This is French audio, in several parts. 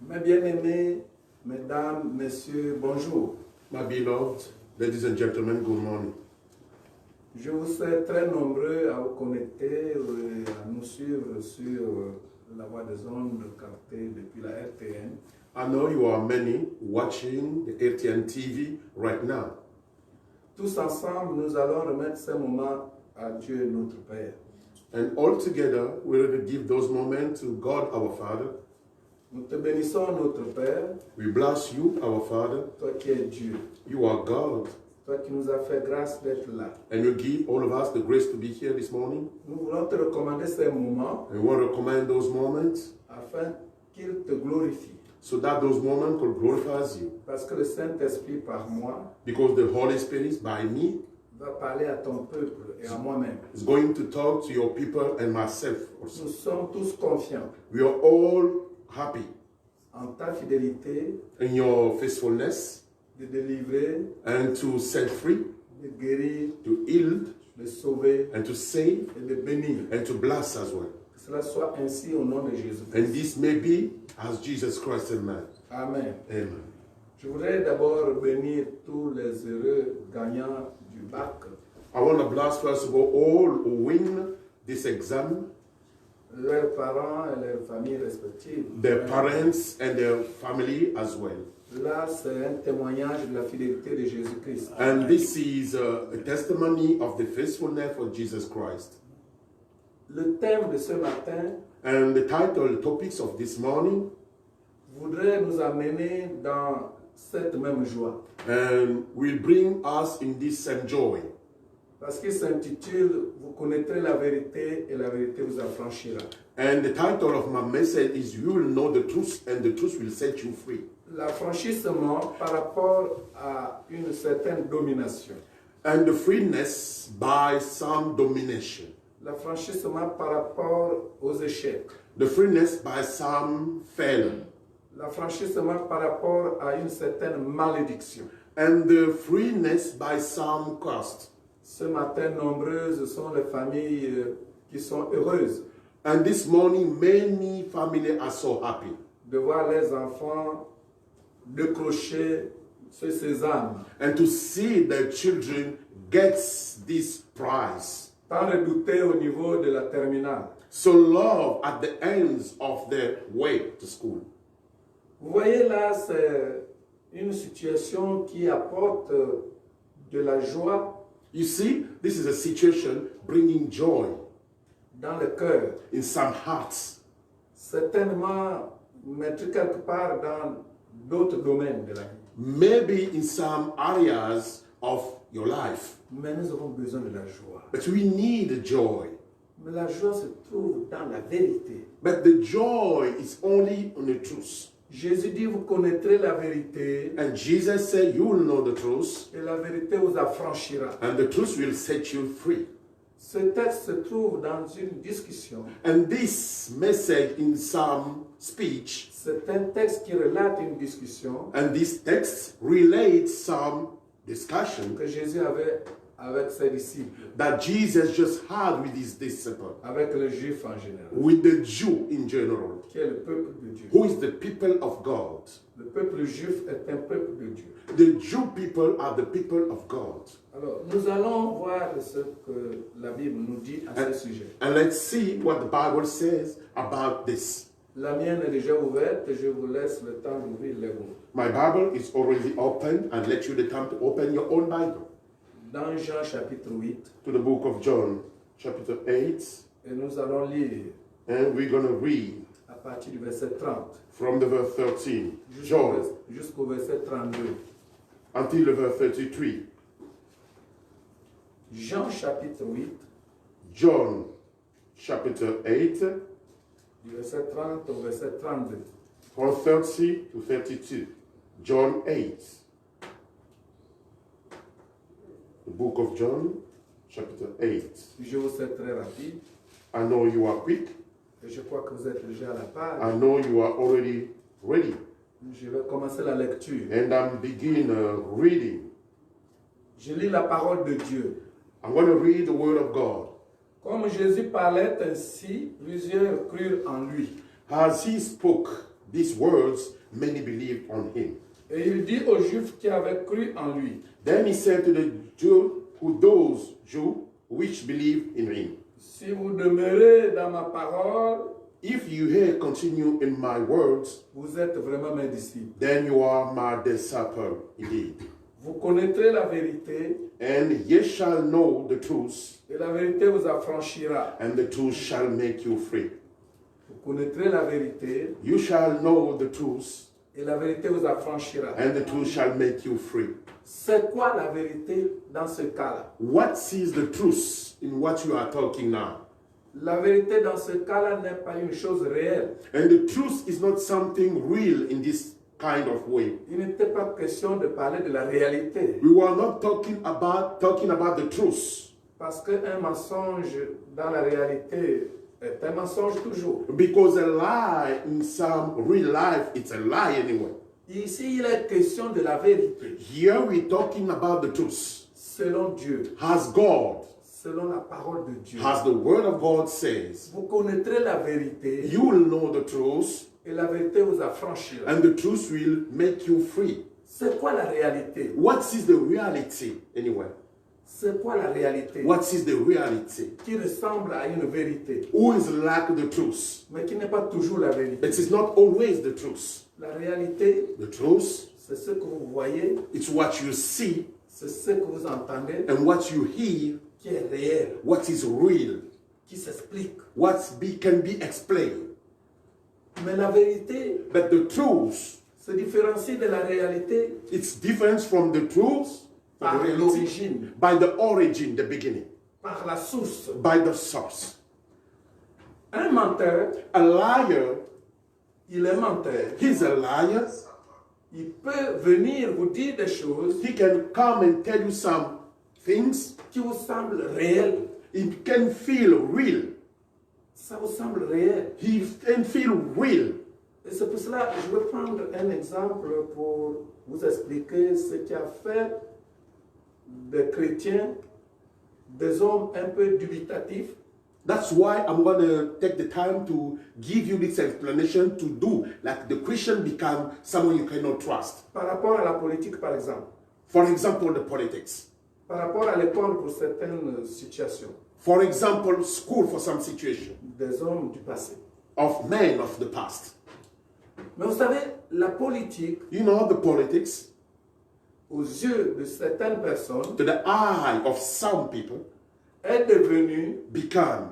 Mes bien-aimés, mesdames, messieurs, bonjour. My beloved, ladies and gentlemen, good morning. Je vous sais très nombreux à vous connecter et à nous suivre sur la voie des ondes captées depuis la RTN. I know you are many watching the RTN TV right now. Tous ensemble, nous allons remettre ces moments à Dieu notre Père. And all together, we're going to give those moments to God our Father. Nous te bénissons, notre Père, We bless you, our Father. toi qui es Dieu, You are God. toi qui nous as fait grâce d'être là. And you give all of us the grace to be here this morning. Nous voulons te recommander ces moments And we want to recommend those moments afin qu'ils te glorifient. so that those moments could glorify you. Parce que le Saint-Esprit par moi Because the Holy Spirit, by me, va parler à ton peuple et à moi-même. is going to talk to your people and myself also. Nous sommes tous confiants We are all happy en ta fidélité in your faithfulness de délivrer, and to set free, de guérir, to heal, de sauver and to save, et de bénir. and to bless as well. Que cela soit ainsi au nom de Jésus. And this may be as Jesus Christ and man. Amen. Amen. Je voudrais d'abord bénir tous les heureux gagnants du bac, I want to bless first of all who win this exam, leurs parents et leurs familles respectives. their parents and their family as well. Là, c'est un témoignage de la fidélité de Jésus-Christ. And this is a testimony of the faithfulness of Jesus Christ. Le thème de ce matin And the title topics of this morning voudrait nous amener dans cette même joie. and will bring us in this same joy. Parce qu'il s'intitule « Vous connaîtrez la vérité et la vérité vous affranchira ». And the title of my message is You Will Know the Truth and the Truth Will Set You Free. L'affranchissement par rapport à une certaine domination. And the freeness by some domination. L'affranchissement par rapport aux échecs. The freeness by some failure. L'affranchissement par rapport à une certaine malédiction. And the freeness by some cost. Ce matin, nombreuses sont les familles qui sont heureuses And this morning, many families are so happy de voir les enfants décrocher ce sésame, and to see their children get this prize. sans redouter au niveau de la terminale. So love at the ends of their way to school. Vous voyez là, c'est une situation qui apporte de la joie You see, this is a situation bringing joy dans le cœur. in some hearts. Certainement mettre quelque part dans d'autres domaines de la vie. Maybe in some areas of your life. Mais nous avons besoin de la joie. But we need joy. Mais la joie se trouve dans la vérité. But the joy is only on the truth. Jésus dit, vous connaîtrez la vérité And Jesus said, You will know the truth, et la vérité vous affranchira. and the truth will set you free. Ce texte se trouve dans une discussion. And this message in some speech, C'est un texte qui relate une discussion and this text relates some discussion que Jésus avait avec ses disciples, that Jesus just had with his disciples, avec les Juifs en général, with the Jew in general, qui est le peuple de Dieu. who is the people of God. Le peuple juif est un peuple de Dieu. The Jew people are the people of God. Alors, nous allons voir ce que la Bible nous dit à ce sujet. And let's see what the Bible says about this. La mienne est déjà ouverte et je vous laisse le temps d'ouvrir les vôtres. My Bible is already open, and let you the time to open your own Bible. Dans Jean chapitre 8, To the book of John, chapter 8, et nous allons lire and we're going to read à partir du verset 30 from the verse 13, jusqu'au John, jusqu'au verset 32. until the verse 33. Jean chapitre 8, John, chapter 8, du verset 30 au verset 32. from 30 to 32. John 8. The book of John, chapter 8. Je vous sais très rapide I know you are quick. et je crois que vous êtes déjà à la page. I know you are already ready. Je vais commencer la lecture. And I'm begin reading. Je lis la parole de Dieu. I'm going to read the word of God. Comme Jésus parlait ainsi, plusieurs crurent en lui. As he spoke these words, many believed on him. Et il dit aux Juifs qui avaient cru en lui, Then he said to the those Jews which believed in him, si vous demeurez dans ma parole, if you here continue in my words, vous êtes vraiment mes disciples. then you are my disciple indeed. Vous connaîtrez la vérité, And ye shall know the truth, et la vérité vous affranchira. and the truth shall make you free. Vous connaîtrez la vérité, You shall know the truth, et la vérité vous affranchira. and the truth shall make you free. C'est quoi la vérité dans ce cas-là? What is the truth in what you are talking now? La vérité dans ce cas-là n'est pas une chose réelle. And the truth is not something real in this kind of way. Il n'était pas question de parler de la réalité. We were not talking about the truth, Parce qu'un mensonge dans la réalité est un mensonge toujours. because a lie in some real life, it's a lie anyway. Ici, il est question de la vérité. Here we're talking about the truth. Selon Dieu, As God, selon la parole de Dieu. as the word of God says, Vous connaîtrez la vérité you will know the truth, et la vérité vous affranchira. and the truth will make you free. C'est quoi la réalité? What is the reality anyway? C'est quoi la réalité? What is the reality? Qui ressemble à une vérité, Who is like the truth? mais qui n'est pas toujours la vérité. It is not always the truth. La réalité, The truth, c'est ce que vous voyez, it's what you see c'est ce que vous entendez, and what you hear, qui est réel, what is real, qui s'explique. can be explained. Mais la vérité But the truth, se différencie de la réalité it's different from the truth, par the reality, l'origine, by the origin, the beginning, par la source. by the source. Un menteur, A liar, il est menteur. he's a liar. Il peut venir vous dire des choses He can come and tell you some things. qui vous semblent réelles. It can feel real. Ça vous semble réel. He can feel real. Et c'est pour cela que je vais prendre un exemple pour vous expliquer ce qui a fait des chrétiens des hommes un peu dubitatifs. That's why I'm going to take the time to give you this explanation to do, like the Christian become someone you cannot trust. Par rapport à la politique, par exemple. For example, the politics. Par rapport à l'école pour certaines situations. For example, school for some situation. Des hommes du passé. Of men of the past. Mais vous savez, la politique, You know, the politics, aux yeux de certaines personnes, to the eye of some people, est devenue become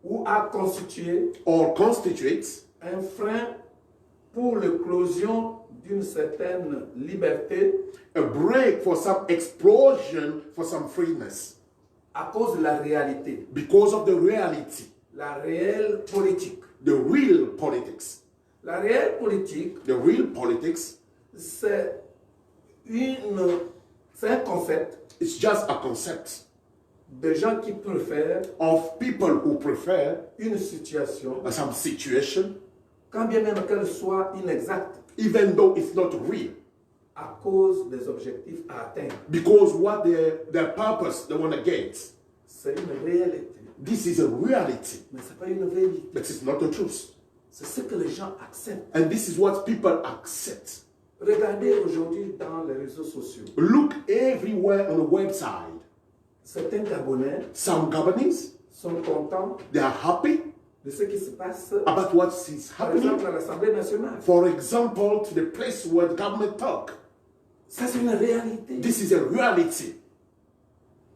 ou a constitué or constitutes un frein pour l'éclosion d'une certaine liberté a break for some explosion for some freeness à cause de la réalité, because of the reality, la réelle politique. the real politics. La réelle politique, The real politics, c'est un concept it's just a concept de gens qui préfèrent of people who prefer une situation, some situation, quand bien même qu'elle soit inexacte, even though it's not real, à cause des objectifs à atteindre. because what their purpose they want to get. C'est une réalité, This is a reality, mais ce n'est pas une vérité. but it's not the truth. C'est ce que les gens acceptent. And this is what people accept. Regardez aujourd'hui dans les réseaux sociaux. Look everywhere on the website. Certains Gabonais Some Gabonese, sont contents they are happy de ce qui se passe, about what is par exemple, happening. à l'Assemblée nationale. For example, to the place where the government talk. Ça, c'est une réalité. This is a reality.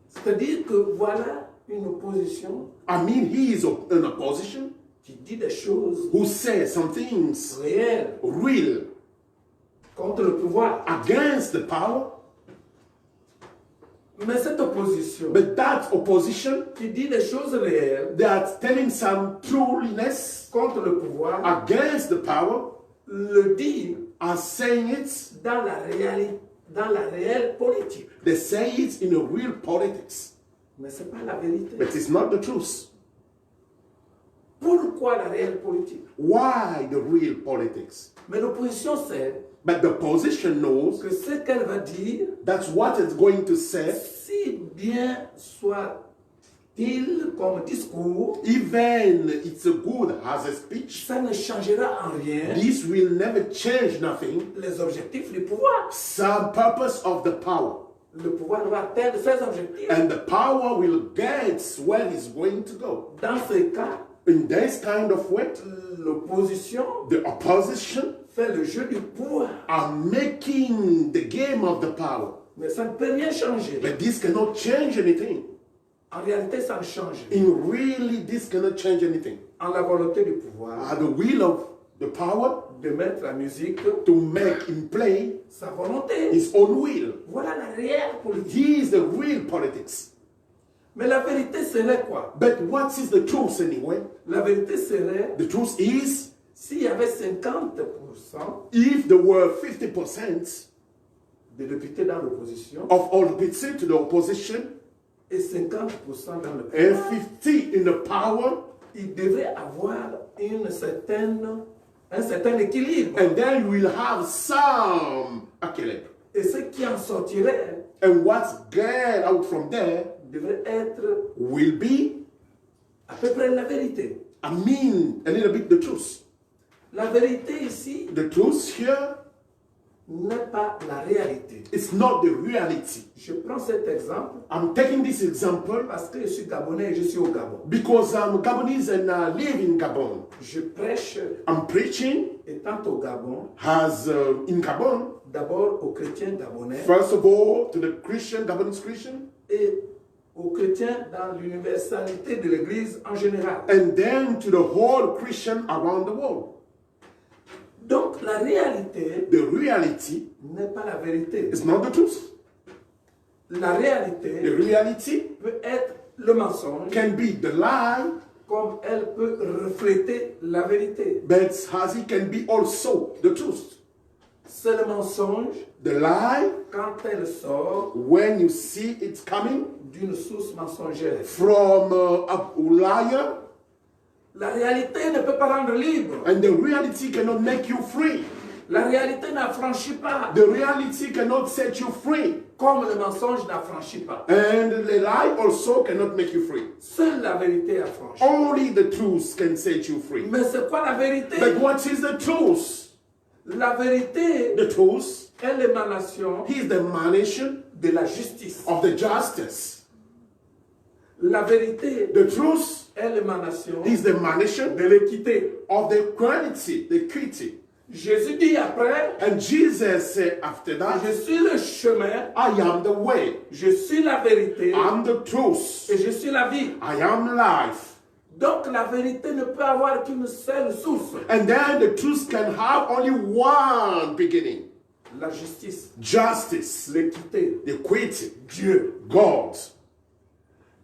C'est-à-dire que voilà une opposition I mean, he is in a position qui dit des choses who says some things réelles real contre le pouvoir. against the power, Mais cette opposition but that opposition, qui dit des choses réelles they are telling some truliness contre le pouvoir against the power, le dit are saying it, dans la réalité, dans la réelle politique. they say it in a real politics, Mais ce n'est pas la vérité. but it's not the truth. Pourquoi la réelle politique? Why the real politics? Mais l'opposition sait But the position knows que ce qu'elle va dire, that's what it's going to say, si bien soit subtil comme discours, even it's a good as a speech, ça ne changera en rien this will never change nothing. les objectifs du pouvoir. Some purpose of the power. Le pouvoir va atteindre ses objectifs. And the power will get where it's going to go. Dans ce cas, In this kind of way, l'opposition the opposition fait le jeu du pouvoir. are making the game of the power. Mais ça ne peut rien changer. But this cannot change anything. En réalité, ça ne change. In really, this cannot change anything. En la volonté du pouvoir, The will of the power de mettre la musique, to make him play sa volonté. his own will. Voilà la réelle politique. He is the real politics. Mais la vérité serait quoi? But what is the truth anyway? La vérité serait, The truth is, s'il y avait 50% if there were 50% de députés dans l'opposition of all the people to the opposition et 50% dans le and pouvoir, 50 in the power, il devrait avoir un certain équilibre. and then you will have some equilibrium. Et ce qui en sortirait And what's get out from there devrait être will be, à peu près la vérité. a little bit the truth. La vérité ici The truth here n'est pas la réalité. is not the reality. Je prends cet exemple I'm taking this example parce que je suis Gabonais et je suis au Gabon. because I'm Gabonese and I live in Gabon. Je prêche, I'm preaching étant au Gabon, as in Gabon, d'abord aux chrétiens gabonais first of all to the Gabonese Christian, et aux chrétiens dans l'universalité de l'Église en général. and then to the whole Christian around the world. Donc la réalité The reality n'est pas la vérité. is not the truth. La The réalité reality peut être le mensonge can be the lie, comme elle peut refléter la vérité. but as it can be also the truth. C'est le mensonge The lie, quand elle sort when you see it coming d'une source mensongère. from a liar, La réalité ne peut pas rendre libre. and the reality cannot make you free. La réalité n'affranchit pas The reality cannot set you free. comme le mensonge n'affranchit pas. And the lie also cannot make you free. Seule la vérité affranchit. Only the truth can set you free. Mais c'est quoi la vérité? But what is the truth? La vérité The truth est l'émanation is the emanation de la justice. of the justice. La vérité The truth est l'émanation is the emanation de l'équité. of the equality, the equity. Jésus dit après, And Jesus said after that, je suis le chemin, I am the way, je suis la vérité I'm the truth, et je suis la vie. I am life. Donc la vérité ne peut avoir qu'une seule source, And then the truth can have only one beginning. la justice, Justice, l'équité, the equity, Dieu. God.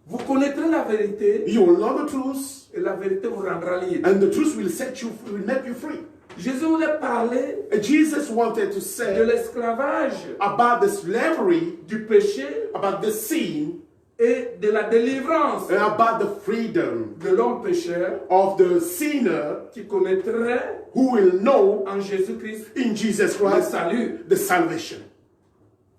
Vous connaîtrez la vérité You will know the truth, et la vérité vous rendra libre. and the truth will set you free, will make you free. Jésus voulait parler And Jesus wanted to de say l'esclavage, about the slavery, du péché about the sin, et de la délivrance and about the freedom de l'homme pécheur of the sinner qui connaîtrait who will know en Jésus-Christ in Jesus le Christ salut. the salvation.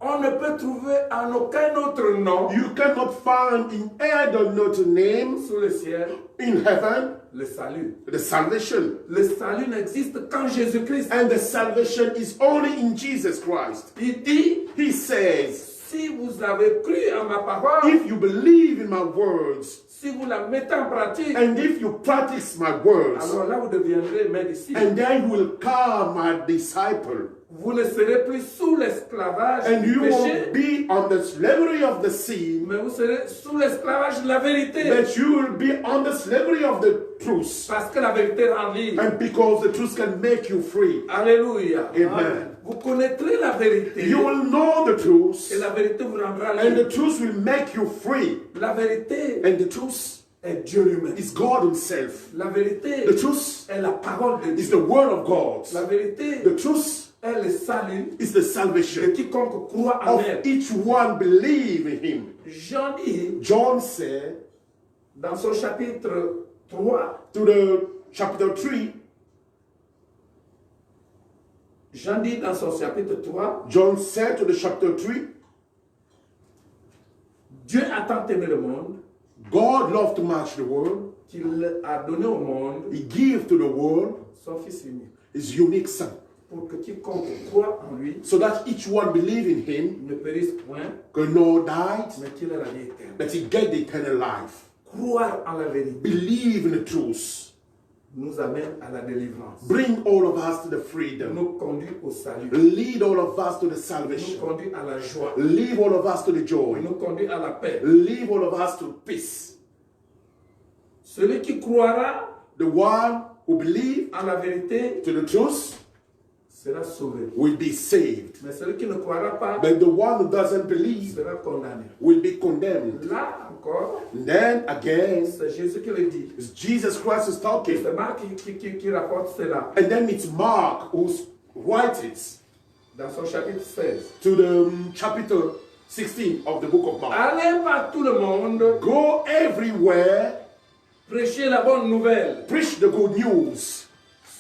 On ne peut trouver en aucun autre nom You cannot find in any other name sous le ciel in heaven le salut. the salvation. Le salut n'existe qu'en Jésus-Christ. And the salvation is only in Jesus Christ. Il dit, He says, si vous avez cru en ma parole, if you believe in my words, si vous la mettez en pratique, and if you practice my words, alors là vous deviendrez mes disciples. and then you will become my disciple. Vous ne serez plus sous l'esclavage And du you péché, won't be on the slavery of the sin, mais vous serez sous l'esclavage de la vérité. but you will be on the slavery of the truth. Parce que la vérité rend libre. And because the truth can make you free. Alléluia. Amen. Vous connaîtrez la vérité You will know the truth, et la vérité vous rendra and libre. the truth will make you free. La vérité And the truth est Dieu lui-même. is God Himself. La vérité The truth est la parole de is Dieu. the Word of God. La vérité The truth est le salut is the de salvation quiconque croit en of elle. each one believe in Him. Jean dit John said dans son chapitre 3, to the chapter 3, Jean dit dans son chapitre 3, John said to the chapter 3, Dieu a tant aimé le monde God loved to match the world. qu'il a donné au monde He gave to the world son Fils unique, His unique Son, pour que quiconque croit en lui so that each one believe in Him ne périsse point, could not die, mais qu'il ait la vie éternelle. that he get the eternal life. Croire en la vérité Believe in the truth. nous amène à la délivrance, Bring all of us to the freedom. nous conduit au salut, Lead all of us to the nous salvation. conduit à la joie, Lead all of us to the joy. nous conduit à la paix. Lead all of us to peace. Celui qui croira The one who believes en la vérité to the truth sera sauvé. will be saved. Mais celui qui ne croira pas But the one who doesn't believe sera condamné. will be condemned. Là encore, And then again, c'est Jésus qui le dit. it's Jesus Christ is talking. C'est Marc qui rapporte cela And then it's Mark who writes it dans son chapitre 16. to the chapter 16 of the book of Mark. Allez par tout le monde, Go everywhere, prêchez la bonne nouvelle. preach the good news.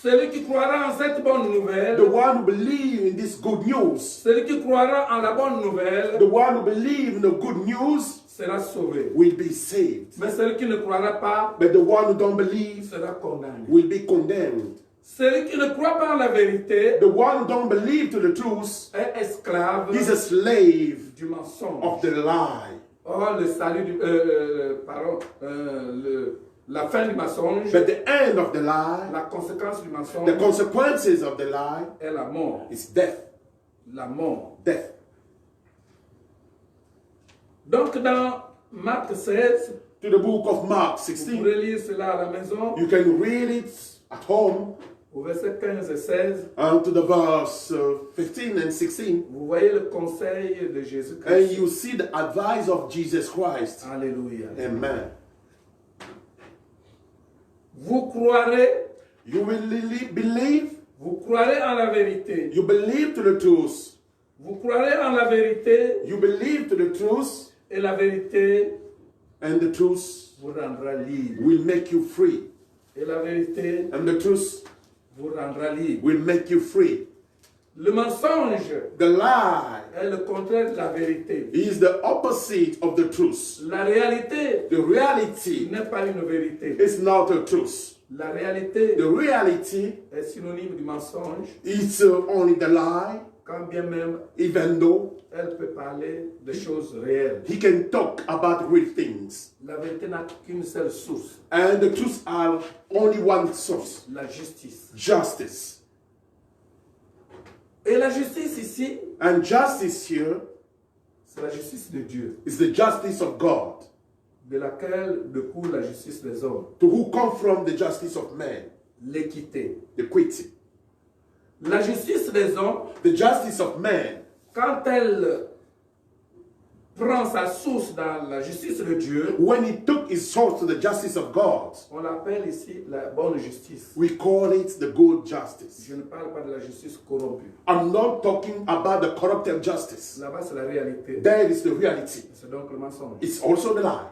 Celui qui croira en cette bonne nouvelle, The one who believes in this good news, celui qui croira en la bonne nouvelle, the one who believes in the good news sera sauvé. will be saved. Mais celui qui ne croira pas But the one who don't believe sera condamné. will be condemned. Celui qui ne croit pas en la vérité The one who don't believe to the truth est esclave is a slave du mensonge. of the lie. Or, le salut du, la fin du mensonge, But the end of the lie, la conséquence du the mensonge consequences of the lie est la mort. is death. La mort. Death. Donc, dans Marc 16, To the book of Mark vous 16, pourrez lire cela à la maison, you can read it at home, au verset 15 et 16, to the verse 15 and 16, vous voyez le conseil de and Jésus-Christ. you see the advice of Jesus Christ. Alléluia. Amen. Vous croirez, You will believe, vous croirez en la vérité. you believe to the truth. Vous croirez en la vérité You believe to the truth, et la vérité and the truth vous rendra libre. will make you free. Et la vérité And the truth vous rendra libre. will make you free. Le mensonge The lie est le contraire de la vérité. is the opposite of the truth. La réalité The reality n'est pas une vérité. is not a truth. La réalité The reality est synonyme du mensonge, is only the lie, quand bien même even though elle peut parler de choses réelles. he can talk about real things. La vérité n'a qu'une seule source, And the truths are only one source, la justice. justice. Et la justice ici, And justice here c'est la justice de Dieu, is the justice of God, de laquelle découle la justice des hommes, to who come from the justice of man, l'équité. the equity. La justice des hommes, The justice of man, quand elle prend sa source dans la justice de Dieu, when he took his source to the justice of God, on l'appelle ici la bonne justice. we call it the good justice. Je ne parle pas de la justice corrompue. I'm not talking about the corrupted justice. Là-bas, c'est la réalité. That is the reality. C'est donc le mensonge. It's also the lie.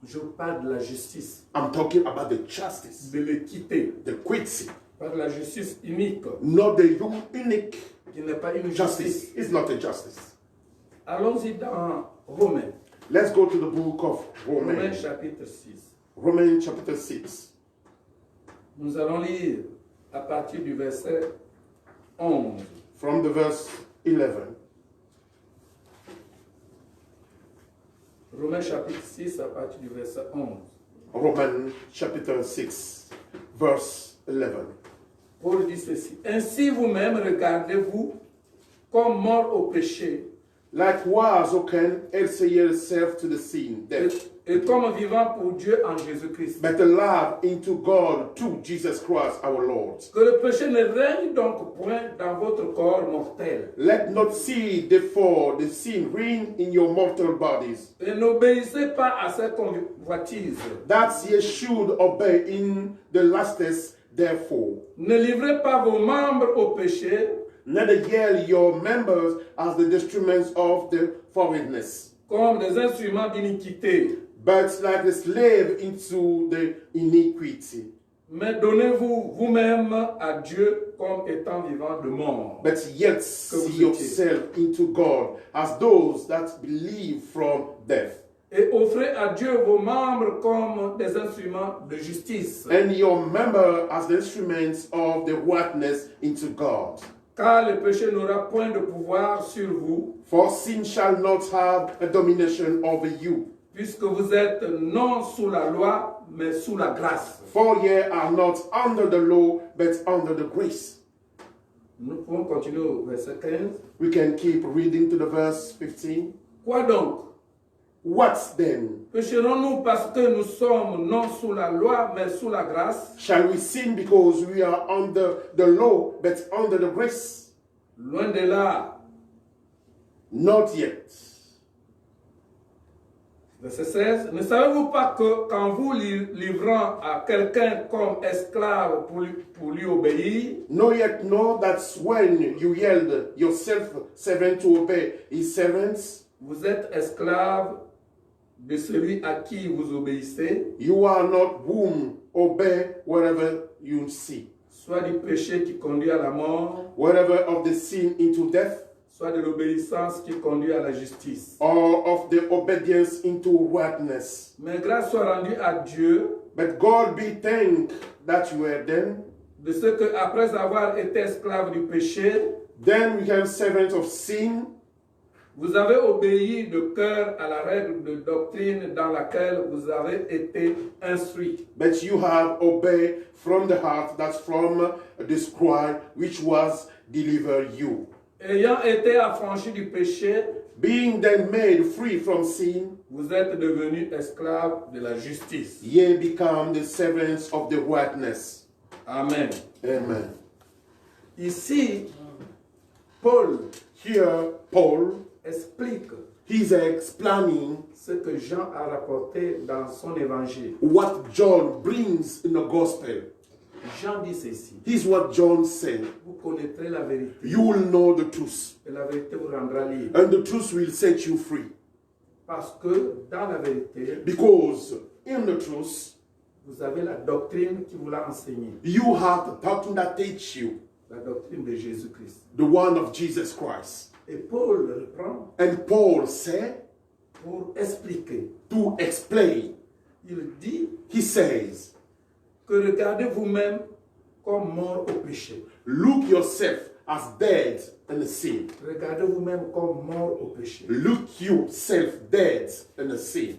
Je parle de la justice, I'm talking about the justice, de l'équité, the equity, pas de la justice unique, not the unique qui n'est pas une justice. justice. It's not a justice. Allons-y dans Romains. Let's go to the book of Romains Romans. chapitre 6. Romans chapter 6. Nous allons lire à partir du verset 11. From the verse 11. Romains chapitre 6 à partir du verset 11. Romans chapter 6, verse 11. Paul dit ceci. Ainsi vous-même regardez-vous comme morts au péché Likewise, who can also yourself to the sin, death, et comme vivants pour Dieu en Jésus-Christ. but alive into God through Jesus Christ our Lord. Que le péché ne règne donc point dans votre corps mortel. Let not see therefore the sin reign in your mortal bodies, Et n'obéissez pas à ces convoitises. that ye should obey in the lusts therefore. Ne livrez pas vos membres au péché Neither yield your members as the instruments of the foreignness, comme des instruments d'iniquité, but like a slave into the iniquity. mais donnez-vous vous-même à Dieu comme étant vivant de mort. But yet see yourself into God as those that believe from death. Et offrez à Dieu vos membres comme des instruments de justice. and your member as the instruments of the rightness into God. Car le péché n'aura point de pouvoir sur vous, For sin shall not have a domination over you. puisque vous êtes non sous la loi, mais sous la grâce. For ye are not under the law, but under the grace. Nous pouvons continuer au verset 15. We can keep reading to the verse 15. Quoi donc? What then? Pécherons-nous parce que nous sommes non sous la loi, mais sous la grâce? Shall we sin because we are under the law, but under the grace? Loin de là. Not yet. Verset 16. Ne savez-vous pas que quand vous livrant à quelqu'un comme esclave pour lui obéir, Know yet know that when you yield yourself servant to obey his servants, vous êtes esclave de celui à qui vous obéissez, you are not whom obey whatever you see, soit du péché qui conduit à la mort, whatever of the sin into death, soit de l'obéissance qui conduit à la justice. or of the obedience into rightness. Mais grâce soit rendue à Dieu But God be thanked that you were then. de ce que, après avoir été esclave du péché, Then we have servants of sin. vous avez obéi de cœur à la règle de doctrine dans laquelle vous avez été instruit. But you have obeyed from the heart, that's from the scribe, which was delivered you. Ayant été affranchi du péché, Being then made free from sin, vous êtes devenus esclaves de la justice. ye become the servants of the rightness. Amen. Amen. Ici, Paul Here, Paul, explique he's explaining ce que Jean a rapporté dans son évangile. what John brings in the gospel. Jean dit ceci: Here's what John said. vous connaîtrez la vérité, You will know the truth, et la vérité vous rendra libre. and the truth will set you free. Parce que dans la vérité, Because in the truth, vous avez la doctrine qui vous l'a enseigné, you have the doctrine that teach you, la doctrine de Jésus-Christ. the one of Jesus Christ. Et Paul reprend And Paul said, pour expliquer. to explain, Il dit he says, que regardez vous-même comme mort au péché. look yourself as dead in the sin. Regardez vous-même comme mort au péché. Look yourself dead in the sin.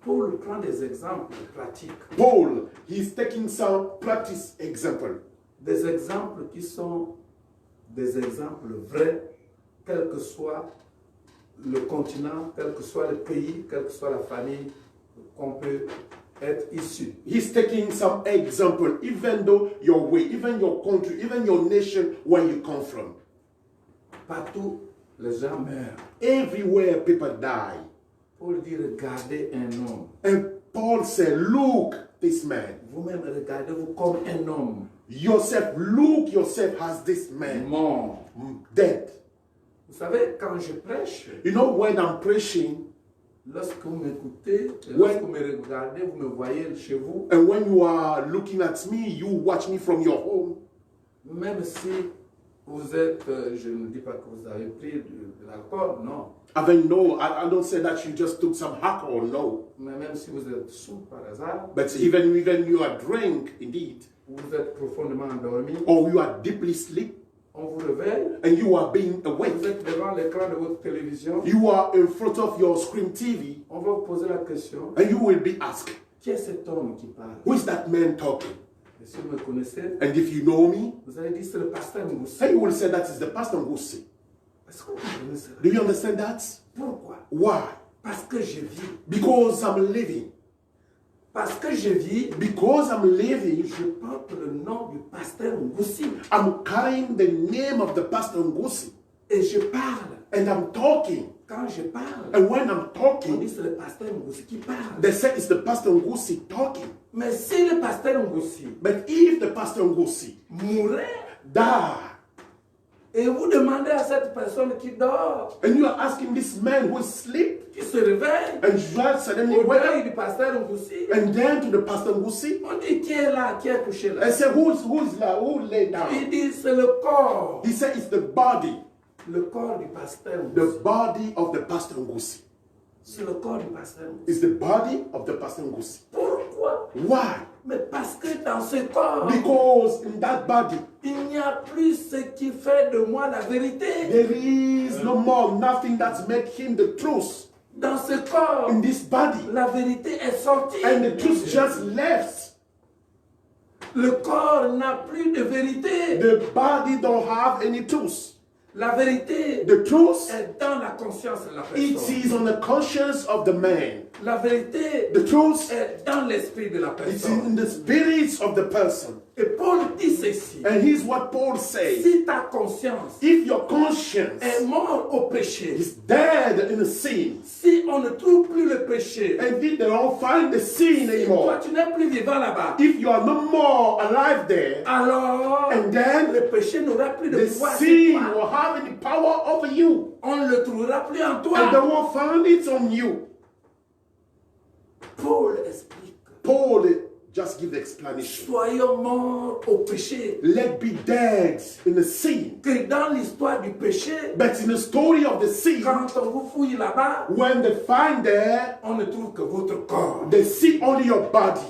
Paul prend des exemples pratiques, Paul, he's taking some practice example. des exemples qui sont des exemples vrais, quel que soit le continent, quel que soit le pays, quelle que soit la famille qu'on peut être issu. He's taking some example, even though your way, even your country, even your nation, where you come from. Partout, les gens meurent. Everywhere people die. Paul dit, regardez un homme. And Paul said, look this man. Vous-même, regardez-vous comme un homme Yourself, look yourself as this man. mort. Dead. Vous savez, quand je prêche, You know, when I'm preaching, lorsque vous m'écoutez, lorsque vous me regardez, vous me voyez chez vous, and when you are looking at me, you watch me from your home. même si vous êtes, je ne dis pas que vous avez pris de l'alcool, non. I mean, no, I don't say that you just took some alcohol, no. Mais même si vous êtes sous par hasard, But even you are drunk, indeed, vous êtes profondément endormi, or you are deeply asleep, on vous réveille, and you are being vous awake. êtes devant l'écran de votre télévision, You are in front of your screen TV, on va vous poser la question, and you will be asked, qui est cet homme qui parle? who is that man talking? Et si vous me connaissez, And if you know me, vous allez dire c'est le pasteur Ngoussi. then you will say that is the pastor Ngosi. Est-ce que vous comprenez cela? Do you understand that? Pourquoi? Why? Parce que je vis. Because I'm living. Parce que je vis, Because I'm living, je porte le nom du pasteur Ngoussi. I'm carrying the name of the pastor Ngosi. Et je parle. And I'm talking. Quand je parle, And when I'm on dit talking, c'est le pasteur Ngoussi qui parle. they say it's the pastor Ngosi talking. Mais si le pasteur Ngoussi But if the pastor Ngosi mourait die, et vous demandez à cette personne qui dort, and you are asking this man who is asleep, qui se réveille, and you are suddenly au wake deuil up, du pasteur Ngoussi, and then to the pastor Ngosi, on dit qui est là, qui est couché là. and say, who's là, who lay Il down? dit c'est le corps, He said it's the body le corps du pasteur the Ngoussi. body of the pastor Ngosi. C'est le corps du pasteur. It's the body of the Pastor Ngozi. Pourquoi? Why? Mais parce que dans ce corps, Because in that body, il n'y a plus ce qui fait de moi la vérité. there is no more nothing that makes him the truth. Dans ce corps, In this body, la vérité est sortie. and the truth just left. Le corps n'a plus de vérité. The body don't have any truth. La vérité The truth, est dans la conscience de la it personne. is on the conscience of the man. La vérité The truth, est dans l'esprit de la it's personne. in the spirits of the person. Et Paul dit ceci. And here's what Paul says. Si ta conscience If your conscience est morte au péché, is dead in the sin, si on ne trouve plus le péché, and if they don't find the sin si toi anymore, tu n'es plus vivant là-bas, if you are no more alive there, alors and then le péché n'aura plus de the pouvoir sur sin toi. will have any power over you, On ne le trouvera plus en and they toi. won't find it on you. Paul explique. Paul just give the explanation. Soyons morts au péché. Let be dead in the sin. Que dans l'histoire du péché, But in the story of the sin, quand on vous fouille là-bas, when they find there, on ne trouve que votre corps. they see only your body.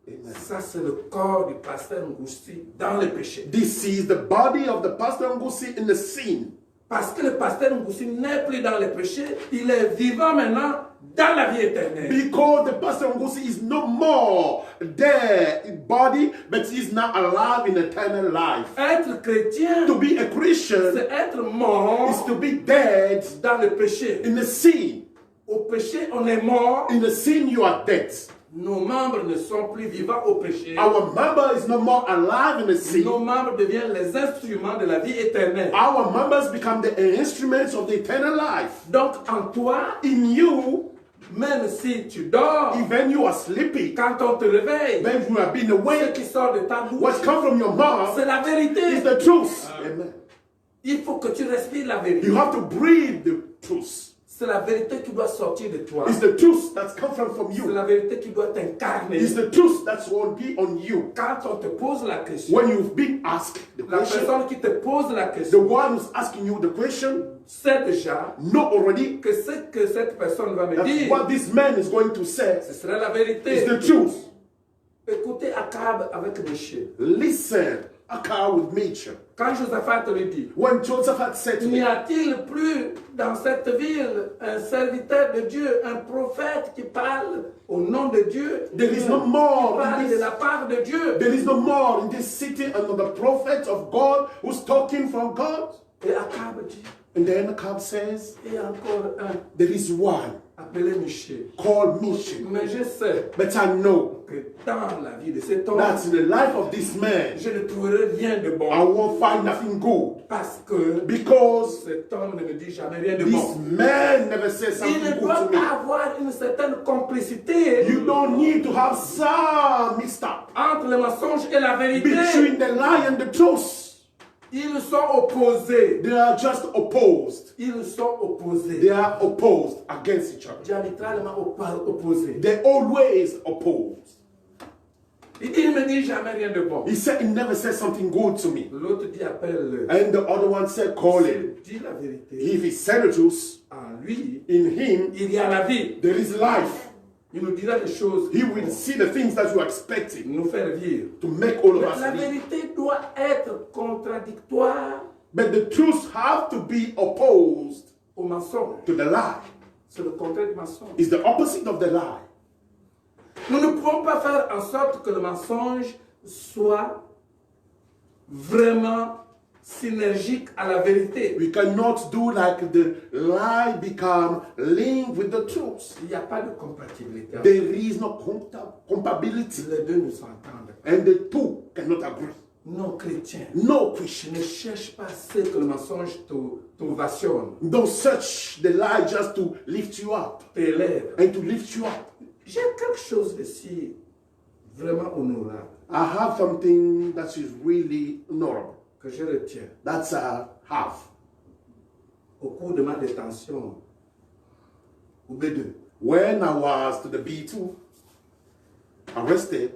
Amen. Ça, c'est le corps du pasteur Ngozi dans le péché. This is the body of the Pastor Ngozi in the sin. Parce que le pasteur Ngozi n'est plus dans le péché, il est vivant maintenant dans la vie éternelle. Because the Pastor Ngozi is no more there in body, but he is now alive in eternal life. Être chrétien, To be a Christian c'est être mort is to be dead dans le péché. in the sin. Au péché, on est mort. In the sin, you are dead. Nos membres ne sont plus vivants au péché. Our member is no more alive in the Nos sin. membres deviennent les instruments de la vie éternelle. Our members become the instruments of the eternal life. Donc en toi, In you, même si tu dors, even you are sleeping, quand on te réveille, when you have been ce awake, qui sort de ta bouche, what comes from your mouth c'est la vérité. is the truth. Amen. Il faut que tu respires la vérité. You have to breathe the truth. C'est la vérité qui doit sortir de toi. It's the truth that's come from C'est you. la vérité qui doit t'incarner. It's the truth that will be on you. Quand on te pose la question, When you've been asked the la question, personne qui te pose la the question one who's asking you the question sait déjà know already que ce que cette personne va me that dire, what this man is going to say ce sera la is vérité. the truth. Écoutez Akab avec Michel. Listen, Akar with nature. Quand Josaphat lui dit, When Joseph had said to n'y me, a-t-il plus dans cette ville un serviteur de Dieu, un prophète qui parle au nom de Dieu, There is no more qui parle in de this- la part de Dieu? there is no more in this city another prophet of God who's talking from God. Et Akab dit, And then Akab says, et encore un, there is one appelé Michel. called Mishin. Mais je sais But I know que dans la vie de cet homme, that in the life of this man, je ne trouverai rien de I bon. won't find nothing good. Parce que Because cet homme ne me dit jamais rien de this bon. man never says Il something ne good doit to me. pas avoir une certaine complicité You don't need to have some mixed up entre le mensonge et la vérité. between the lie and the truth. Ils sont opposés. They are just opposed. Ils sont opposés. They are opposed against each other. Diamétralement opposés. They're always opposed. Il ne me dit jamais rien de bon. He said he never said something good to me. L'autre dit appelle-le. And the other one said, call him. S'il dit la vérité, If he said the truth, en lui, in him il y a la vie. there is life. Il nous dira des choses He will see the things that you are expecting nous faire vivre. to make all of Mais us la live. vérité doit être contradictoire But the truth have to be opposed au mensonge. to the lie. C'est le contraire du mensonge. It's the opposite of the lie. Nous ne pouvons pas faire en sorte que le mensonge soit vraiment synergique à la vérité. We cannot do like the lie become linked with the truth. Il n'y a pas de compatibilité. There is no compatibility, Les deux ne s'entendent pas. and the two cannot agree. Non chrétien, No je Christian. ne cherche pas ce que le mensonge t'ovationne, Don't search the lie just to lift you up t'élève. and to lift you up. J'ai quelque chose de si vraiment honorable I have something that is really honorable. que je retiens That's I have. au cours de ma détention au B2. When I was to the B2, arrested,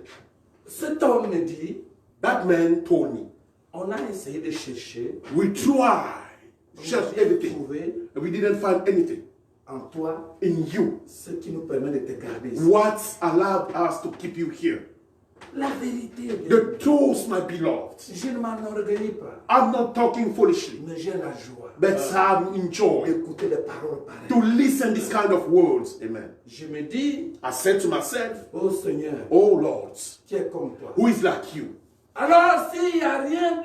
Cet homme me dit, that man told me, on a essayé de chercher, we tried, on n'a searched rien everything, trouvé, and we didn't find anything. en toi in you. ce qui nous permet de te garder ici. What's allowed us to keep you here? La vérité, bien. The truth, my beloved. Je ne m'enorgueillis pas, I'm not talking foolishly, mais j'ai la joie but I'm in joy d'écouter des paroles to pareilles. listen this kind of words. Amen. Je me dis, I said to myself, oh Seigneur, oh Lord, qui est comme toi. who is like you? Alors, s'il n'y a rien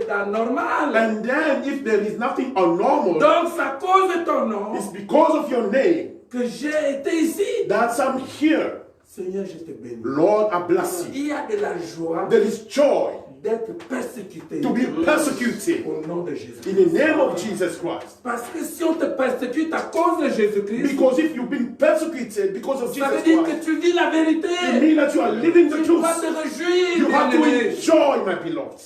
d'anormal, And then if there is nothing abnormal, donc c'est à cause de ton nom it's because of your name que j'ai été ici. that I'm here. Seigneur, je te bénis. Lord, I bless you. Il y a de la joie There is joy d'être persécuté to be persecuted au nom de Jésus. in the name of Jesus Christ. Parce que si on te persécute à cause de Jésus-Christ, Because if you've been persecuted because of ça veut Jesus dire que Christ, tu vis la it vérité. means that you are living the Tu dois truth. te réjouir, You have to bien-aimé. enjoy, my beloved.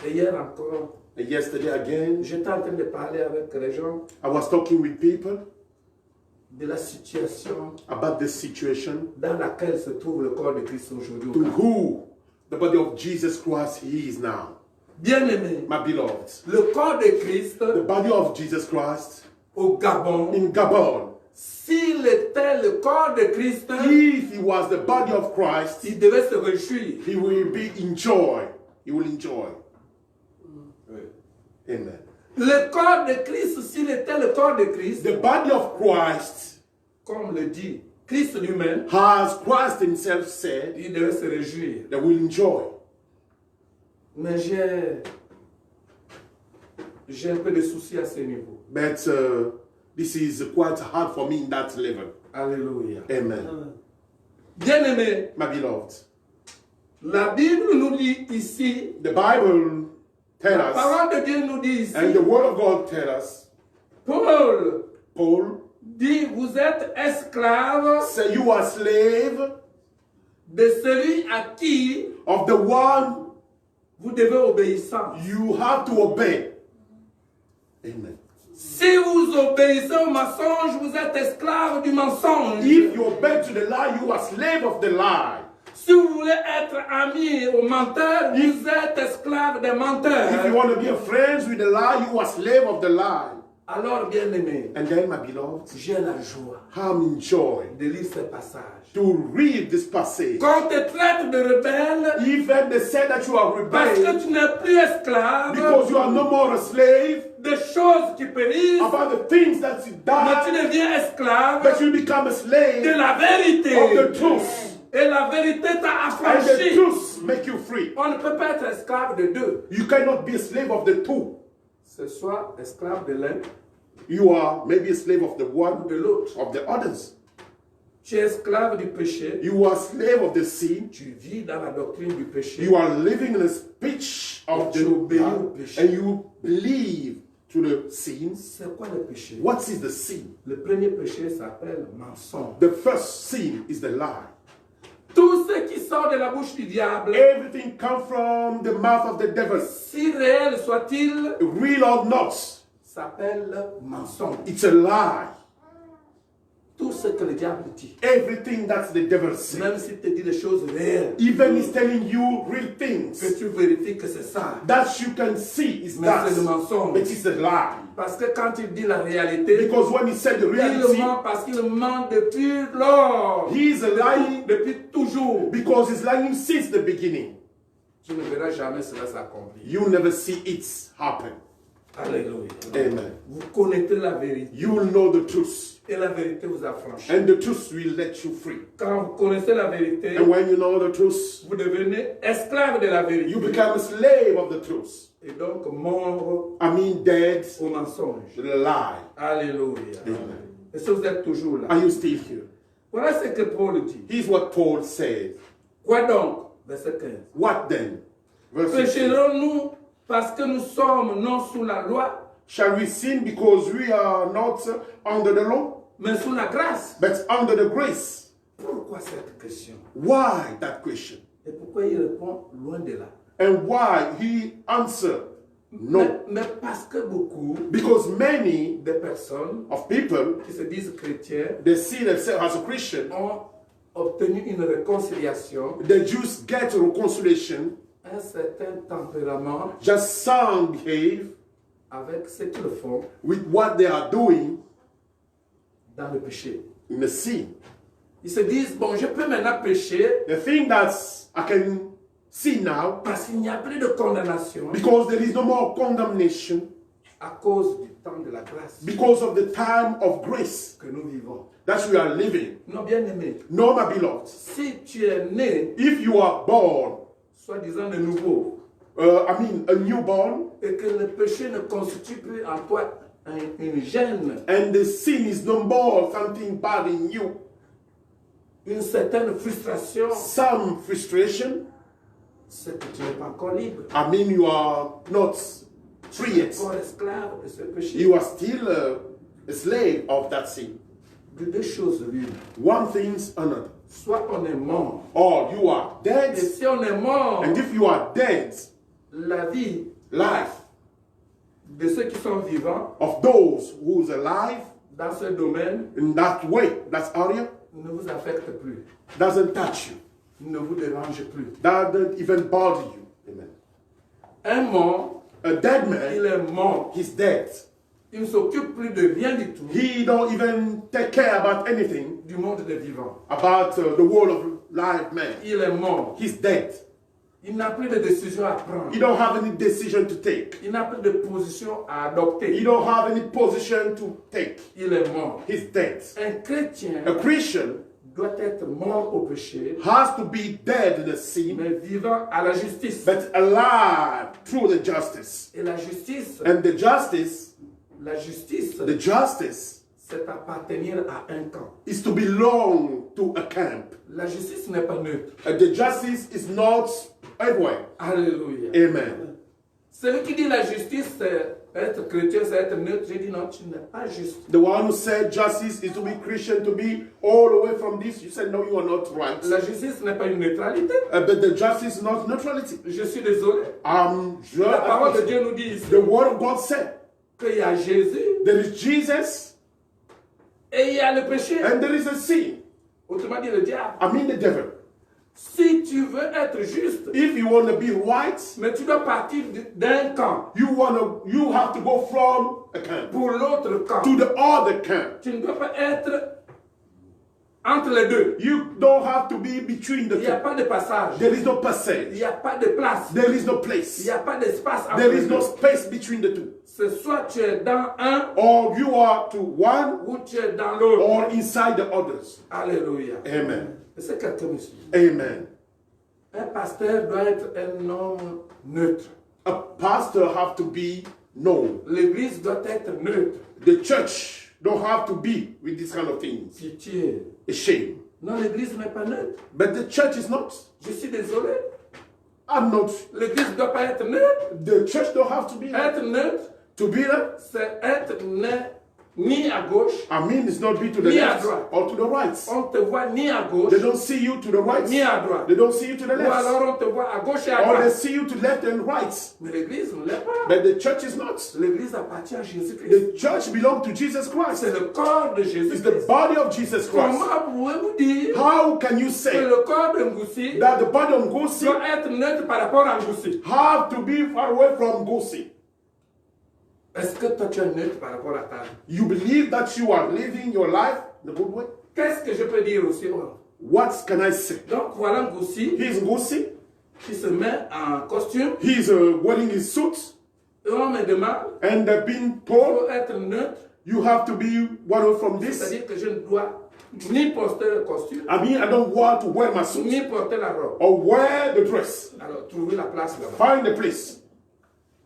Et hier encore, And yesterday again, j'étais en train de parler avec les gens I was talking with people de la situation about the situation dans laquelle se trouve le corps de Christ aujourd'hui. to who the body of Jesus Christ he is now. Bien-aimé, My beloved, le corps de Christ the body of Jesus Christ au Gabon, in Gabon, s'il était le corps de Christ, if he was the body of Christ, il devait se réjouir. he will be in joy. He will enjoy. Amen. Le corps de Christ, s'il était le corps de Christ, The body of Christ, comme le dit Christ lui-même, as Christ himself said, il devait se réjouir. they will enjoy. Mais j'ai un peu de soucis à ce niveau. But this is quite hard for me in that level. Alléluia. Amen. Bien-aimé, My beloved, la Bible nous dit ici, the Bible tells la us, parole de Dieu nous dit ici, and the Word of God tells us, Paul Paul, dit, vous êtes esclaves say you are slave de celui à qui of the one vous devez obéissance. you have to obey. Amen. Si vous obéissez au mensonge, vous êtes esclave du mensonge. If you obey to the lie, you are slave of the lie. Si vous voulez être ami aux menteurs, vous êtes esclave des menteurs. If you want to be friends with the lie, you are slave of the lie. Alors, bien-aimé, And then, my beloved, j'ai la joie I'm in joy de lire ce passage. to read this passage. Quand on te traite de rebelle, Even they say that you are parce que rebellious tu n'es plus esclave, because you are no more a slave des choses qui périssent, about the things that you mais tu die, deviens esclave but you become a slave de la vérité. of the truth. Et la vérité t'a And the affranchi. truth make you free. On ne peut pas être esclave de deux. You cannot be a slave of the two. C'est soit esclave de l'un You are maybe a slave of the ou one, de l'autre. of the others. Tu es esclave du péché. You are slave of the sin. Tu vis dans la doctrine du péché. You are living in the speech of the and you believe to the sins. C'est quoi le péché? What is the sin? Le premier péché s'appelle mensonge. The first sin is the lie. Tout ce qui sort de la bouche du diable, Everything comes from the mouth of the devil, si réel soit-il, real or not. s'appelle mensonge. It's a lie. Tout ce que le diable dit, Everything that the devil says, même s'il te dit des choses réelles, even he's telling you real que things tu vérifies que c'est ça. that you can see is Mais that, c'est le mensonge. but it's a lie. Parce que quand il dit la réalité, Because when he said the il reality, ment parce qu'il ment depuis lors, he is a lying depuis toujours. because he's lying since the beginning. Tu ne verras jamais cela s'accomplir. You never see it happen. Alléluia. Amen. Vous connaîtrez la vérité You will know the truth, et la vérité vous affranchit. and the truth will let you free. Quand vous connaissez la vérité, And when you know the truth, vous devenez esclave de la vérité. you become a slave of the truth. Et donc mort I mean, dead au mensonge. to the lie. Alléluia. Amen. Et si vous êtes toujours là. Are you still here? Voilà ce que Paul dit. Here's what Paul said. Quoi donc? Verset 15. What then? Verse 15. Pécherons-nous parce que nous sommes non sous la loi, Shall we sin because we are not under the law, mais sous la grâce? but under the grace? Pourquoi cette question? Why that question? Et pourquoi il répond loin de là? And why he answered no? Mais parce que beaucoup Because many de personnes of people, qui se disent chrétiens they see themselves as a Christian, ont obtenu une réconciliation, they just get reconciliation, un certain tempérament just some behave avec ce qu'ils font, with what they are doing, dans le péché. in the sin. Ils se disent, bon, je peux maintenant pécher They think that I can sin now parce qu'il n'y a plus de condamnation because there is no more condemnation, à cause du temps de la grâce because of the time of grace que nous vivons. that we are living. Non, bien-aimé, No, my beloved, si tu es né, if you are born, soi-disant de nouveau, a newborn, et que le péché ne constitue plus en toi une gêne, and the sin is no more something bad in you, une certaine frustration, some frustration, c'est que tu n'es pas encore libre. you are not free yet. Encore esclave de ce péché. You are still a slave of that sin. De deux choses l'une. One thing's another. Soit on est mort. Or you are dead, Et si on est mort, and if you are dead, la vie life de ceux qui sont vivants of those who's alive dans ce domaine in that way, that area, ne vous affecte plus, doesn't touch you, ne vous dérange plus. doesn't even bother you. Amen. Un mort, A dead il man, est mort. he's dead. Il ne s'occupe plus de rien du tout He don't even take care about anything du monde des vivants. about the world of live man. Il est mort. He's dead. Il n'a plus de décision à prendre. He don't have any decision to take. Il n'a plus de position à He adopter. don't have any position to take. Il est mort. He's dead. Un chrétien A Christian doit être mort au péché, has to be dead in the sin, mais vivant à la justice. but alive through the justice. Et la justice, And the justice, c'est appartenir à un camp. is to belong to a camp. La justice n'est pas neutre. The justice is not everywhere. Alléluia. Amen. Celui qui dit la justice, c'est être chrétien, c'est être neutre, je dis non, tu n'es pas juste. The one who said justice is to be Christian, to be all away from this, you said no, you are not right. La justice n'est pas une neutralité. But the justice is not neutrality. Je suis désolé. La parole de Dieu nous dit ici The word of God said qu'il y a Jésus there is Jesus et il y a le péché. and there is a sin. Autrement dit, le diable. I mean the devil. Si tu veux être juste, If you want to be right, mais tu dois partir d'un camp you have to go from a camp pour l'autre camp. to the other camp. Tu ne dois pas être entre les deux. You don't have to be between the Il n'y a two. pas de passage. There is no Il passage. n'y a pas de place. There is no Il place. n'y a pas d'espace entre There les is no deux. space between the two. C'est soit tu es dans un Or you are to one ou tu es dans l'autre. or inside the others. Alléluia. Amen. C'est quelqu'un, monsieur. Amen. Un pasteur doit être un homme neutre. A pastor have to be known. L'église doit être neutre. The church don't have to be with these kind of things. Pitié. A shame. Non, l'église n'est pas neutre. But the church is not. Je suis désolé. I'm not. L'église ne doit pas être neutre. The church don't have to be. Être neutre, To be there, c'est être ni à gauche. I mean, it's not be to the Ni à left droite. or to the right. On te voit ni à gauche, They don't see you to the right. ni à droite. They don't see you to the Ou left. alors on te voit à gauche et à Or they droite. see you to left and right. Mais l'église ne l'est pas. But the church is not. L'église appartient à Jésus-Christ. The church belongs to Jesus Christ. C'est le corps de It's Jésus-Christ. the body of Jesus Christ. Comment pouvez-vous dire How can you que say le corps de Ngoussi that the body of Ngosi doit être neutre par rapport à Ngoussi? have to be far away from Ngosi? Est-ce que toi tu es neutre par rapport à ta vie? You believe that you are living your life the good way? Qu'est-ce que je peux dire aussi? What can I say? Donc voilà Ngoussi He's Ngosi. qui se met en costume. He's wearing his suit. Et on me demande, And being il told, faut être neutre. you have to be one away from this. C'est-à-dire que je ne dois ni porter le costume, I mean, I don't want to wear my suit ni porter la robe. or wear the dress. Alors, trouvez la place là-bas. Find the place.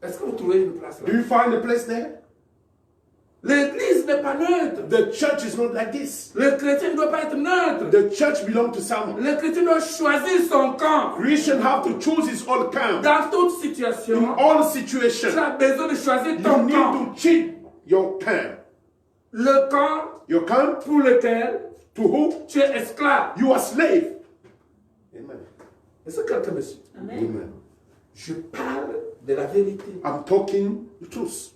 Est-ce que vous trouvez une place Do là-bas? you find the place there? L'église n'est pas neutre. The church is not like this. Le chrétien ne doit pas être neutre. The church belongs to someone. Le chrétien doit choisir son camp. Christian have to choose his own camp. Dans toute In situation, all tu situations, as besoin de choisir you ton need camp. to choose your camp. Le camp Your camp pour lequel to who? tu es esclave. You are slave. Amen. Est-ce que quelqu'un me suit? Amen. Je parle de la vérité. I'm talking the truth.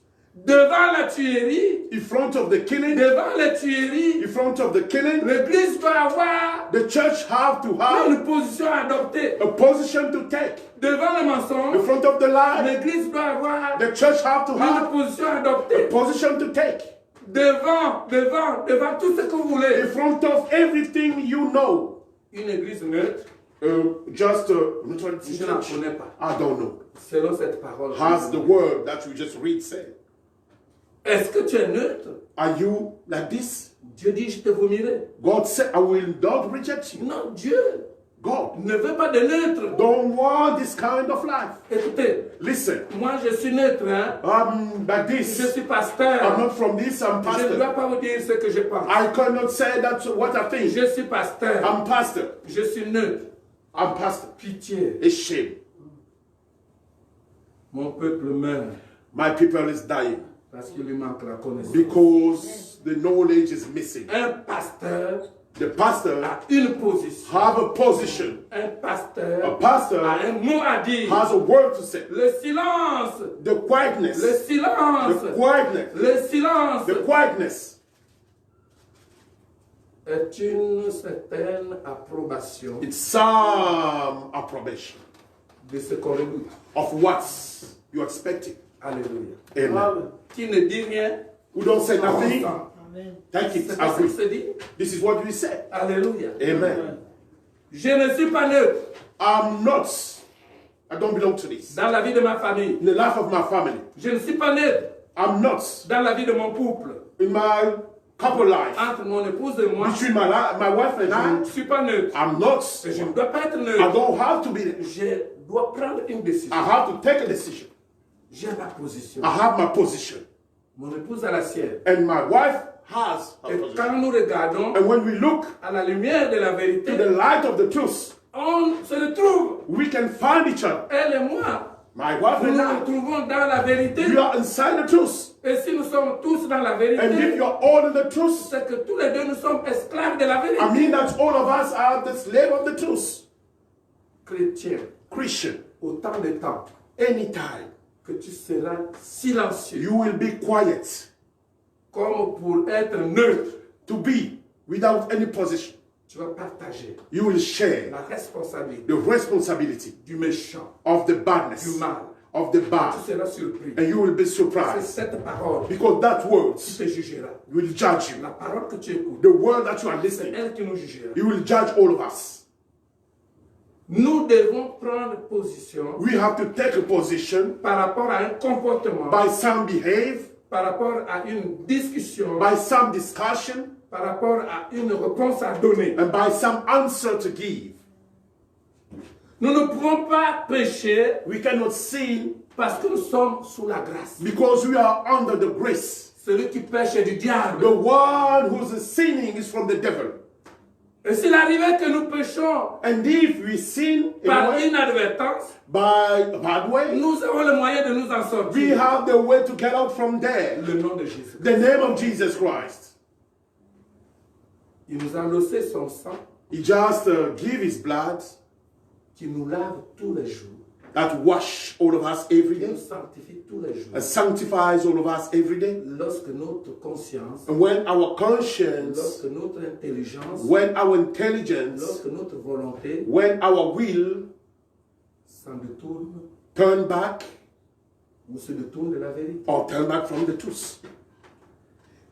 Devant la tuerie, In front of the killing, devant les tueries, in front of the killing, l'église doit avoir the church have to have une position adoptée. a position to take. Devant le In mensonge, front of the lie, l'église doit avoir the church have to une have position a adoptée. position to take. devant tout ce que vous voulez. In front of everything you know. Une église neutre, Just je n'en connais pas. I don't know. Selon cette parole. Has the word that you just read said. Est-ce que tu es neutre? Are you like this? Dieu dit, je te vomirai. God said, I will not reject you. Non, Dieu God ne veut pas de neutre. don't want this kind of life. Écoutez, Listen, moi je suis neutre, hein. I'm like this. Je suis pasteur. I'm not from this, I'm Je ne dois pastor. pas vous dire ce que je pense. I cannot say that's what I think. Je suis pasteur. I'm pastor. Je suis neutre. I'm pastor. Pitié. It's shame. Mon peuple meurt My people is dying parce qu'il lui manque la connaissance. because the knowledge is missing. Un pasteur The pastor a une position. have a position. Un pasteur A pastor a un mot à dire. has a word to say. Le silence. The quietness. Le silence. The quietness. Le silence The quietness est une certaine approbation it's some approbation de ce qu'on redoute. of what you're expecting. Alléluia. Amen. Qui ne dit rien, Who don't say nothing, consent. take C'est it pas ce qui agree. se dit. This is what we say. Alléluia. Amen. Je ne suis pas neutre I'm not. I don't belong to this. dans la vie de ma famille. In the life of my family, Je ne suis pas neutre I'm not. dans la vie de mon couple. In my couple life, Entre mon épouse et moi, between my wife and je ne I, suis pas neutre. I'm not. Et je ne dois pas être I neutre. don't have to be there. Je dois prendre une décision. I have to take a decision. J'ai ma position. I have my position. Mon épouse a la sienne. And my wife has her Et position. quand nous regardons And when we look à la lumière de la to vérité, the light of the truth, on se retrouve, we can find each other. elle et moi. My wife Nous and nous I, retrouvons dans la vérité. we are inside the truth. Et si nous sommes tous dans la And if vérité, you're all in the truth, c'est que tous les deux nous sommes esclaves de la vérité. I mean that all of us are the slave of the truth. Chrétien, Christian, autant de temps anytime que tu seras silencieux, you will be quiet comme pour être neutre, to be without any position. tu vas partager You will share la responsabilité the responsibility du méchant, of the du badness, mal. of the Tu bad, seras surpris. and you will be C'est surprised cette parole because that qui word te jugera. will judge you. La parole que tu écoutes, The word that you are c'est listening, elle qui nous jugera. it will judge all of us. Nous devons prendre position We have to take a position par rapport à un comportement, by some behave, par rapport à une discussion, by some discussion, par rapport à une réponse à donner. and by some answer to give. Nous ne pouvons pas pécher We cannot sin parce que nous sommes sous la grâce. because we are under the grace. Celui qui pêche est du diable. The one who's sinning is from the devil. Et s'il arrivait que nous péchons And if we sin in a par way, inadvertance, by a bad way, nous avons le moyen de nous en we sortir. have the way to get out from there. Le nom de Jésus. The name of Jesus Christ. Il nous a lossé son sang He just give his blood qui nous lave tous les jours, that wash all of us every qui nous day sanctifie tous les jours. and sanctifies all of us every day. Lorsque notre conscience, And when our conscience, lorsque notre intelligence, when our intelligence, lorsque notre volonté when our will s'en détourne turn back ou se détourne de la vérité. or turn back from the truth.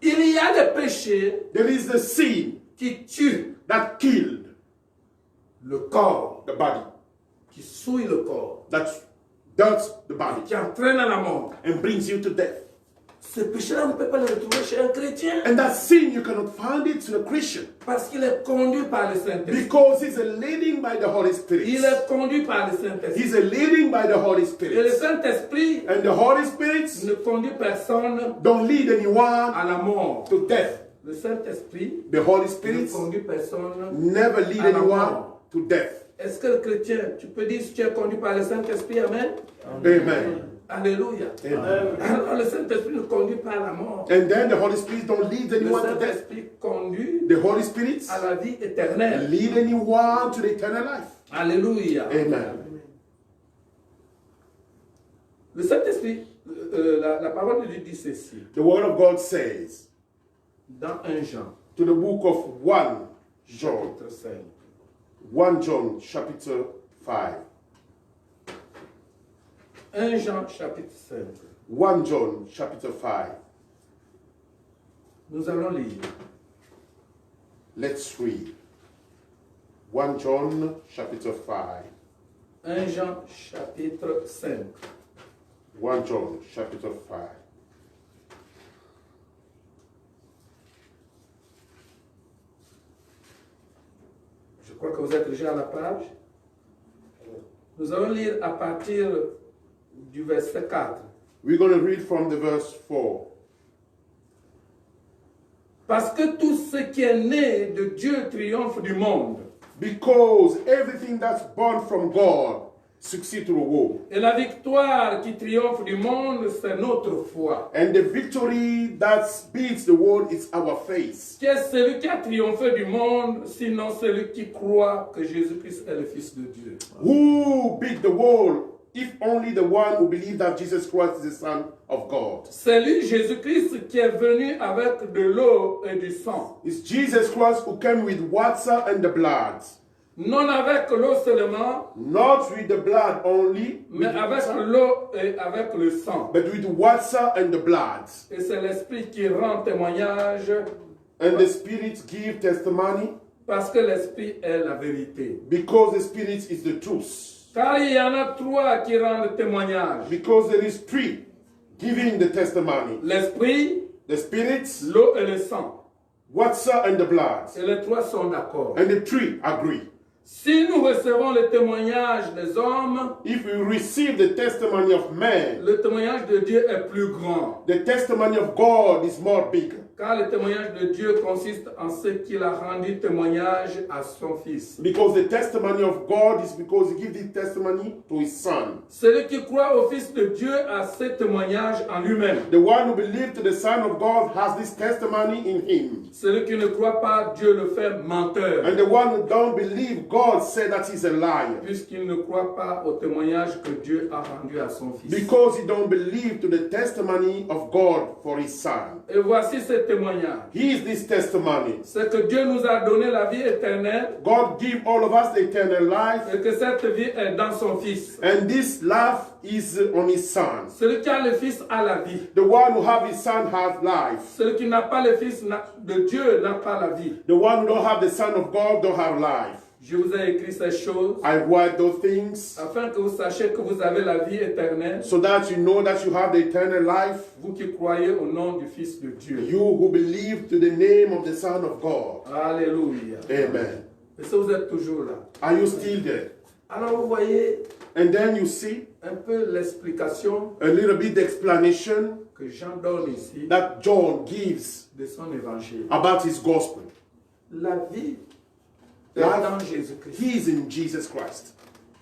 Il y a des péchés There is the sin qui tuent that killed le corps, the body, qui souillent le corps, that dirts the body qui entraînent à la mort. and brings you to death. Ce péché-là, on ne peut pas le retrouver chez un chrétien And that sin, you cannot find it in a Christian parce qu'il est conduit par le Saint-Esprit. because he's a leading by the Holy Spirit. Il est conduit par le Saint-Esprit. He's a leading by the Holy Et le Spirit. Saint-Esprit And the Holy Spirit ne conduit personne don't lead anyone à la mort. to death. Le Saint-Esprit The Holy ne Spirit conduit personne. never lead à la anyone mort. to death. Est-ce que le chrétien, tu peux dire si tu es conduit par le Saint-Esprit, Amen? Amen. Alléluia. Amen. Alors le Saint-Esprit ne conduit pas à la mort. And then the Holy Spirit don't lead Le anyone to death. Saint-Esprit conduit The Holy Spirit à la vie éternelle. lead anyone to the eternal life. Alléluia. Amen. Le Saint-Esprit, la parole de Dieu dit ceci, The Word of God says dans 1 Jean, to the book of 1 John, chapitre 5. 1 John chapter 5. 1 Jean, chapitre 5. 1 John chapter 5. Nous allons lire. Let's read. 1 John chapter 5. 1 Jean chapitre 5. 1 John chapter 5. Je crois que vous êtes déjà à la page. Nous allons lire à partir du verset 4. We're going to read from the verse 4. Parce que tout ce qui est né de Dieu triomphe du monde. Because everything that's born from God succeeds to the world. Et la victoire qui triomphe du monde, c'est notre foi. And the victory that beats the world is our faith. Qui est celui qui a triomphé du monde, sinon celui qui croit que Jésus-Christ est le Fils de Dieu. Who beat the world if only the one who believes that Jesus Christ is the Son of God? C'est lui, Jésus-Christ, qui est venu avec de l'eau et du sang. It's Jesus Christ who came with water and the blood. Non avec l'eau seulement, Not with the blood only, mais avec l'eau et avec le sang. but with water and the blood. Et c'est l'Esprit qui rend témoignage, And the Spirit give testimony parce que l'Esprit est la vérité. because the Spirit is the truth. Car il y en a trois qui rendent témoignage. Because there is three giving the testimony. L'Esprit, The Spirit, l'eau et le sang. water and the blood. Et les trois sont d'accord. And the three agree. Si nous recevons le témoignage des hommes, If we receive the testimony of man, le témoignage de Dieu est plus grand. the testimony of God is more bigger. Car le témoignage de Dieu consiste en ce qu'il a rendu témoignage à son Fils. Because the testimony of God is because he gives the testimony to his Son. Celui qui croit au Fils de Dieu a ce témoignage en lui-même. The one who believes to the Son of God has this testimony in him. Celui qui ne croit pas, Dieu le fait menteur, And the one who don't believe God said that he's a liar. puisqu'il ne croit pas au témoignage que Dieu a rendu à son Fils. Because he don't believe to the testimony of God for his Son. Et voici ce témoignage. He is this testimony. C'est que Dieu nous a donné la vie éternelle God give all of us the eternal life. et que cette vie est dans son Fils. And this life is on his Son. Celui qui a le Fils a la vie. The one who have his Son has life. Celui qui n'a pas le Fils de Dieu n'a pas la vie. The one who don't have the Son of God don't have life. Je vous ai écrit ces choses I write those things afin que vous sachiez que vous avez la vie éternelle, so that you know that you have the eternal life. vous qui croyez au nom du Fils de Dieu. You who believe to the name of the Son of God. Alléluia. Amen. Et ça, vous êtes toujours là. Are you still there? Alors vous voyez And then you see un peu l'explication a little bit the explanation que Jean donne ici that John gives de son évangile. about his gospel. La vie est Life, dans Jésus-Christ. he is in Jesus Christ.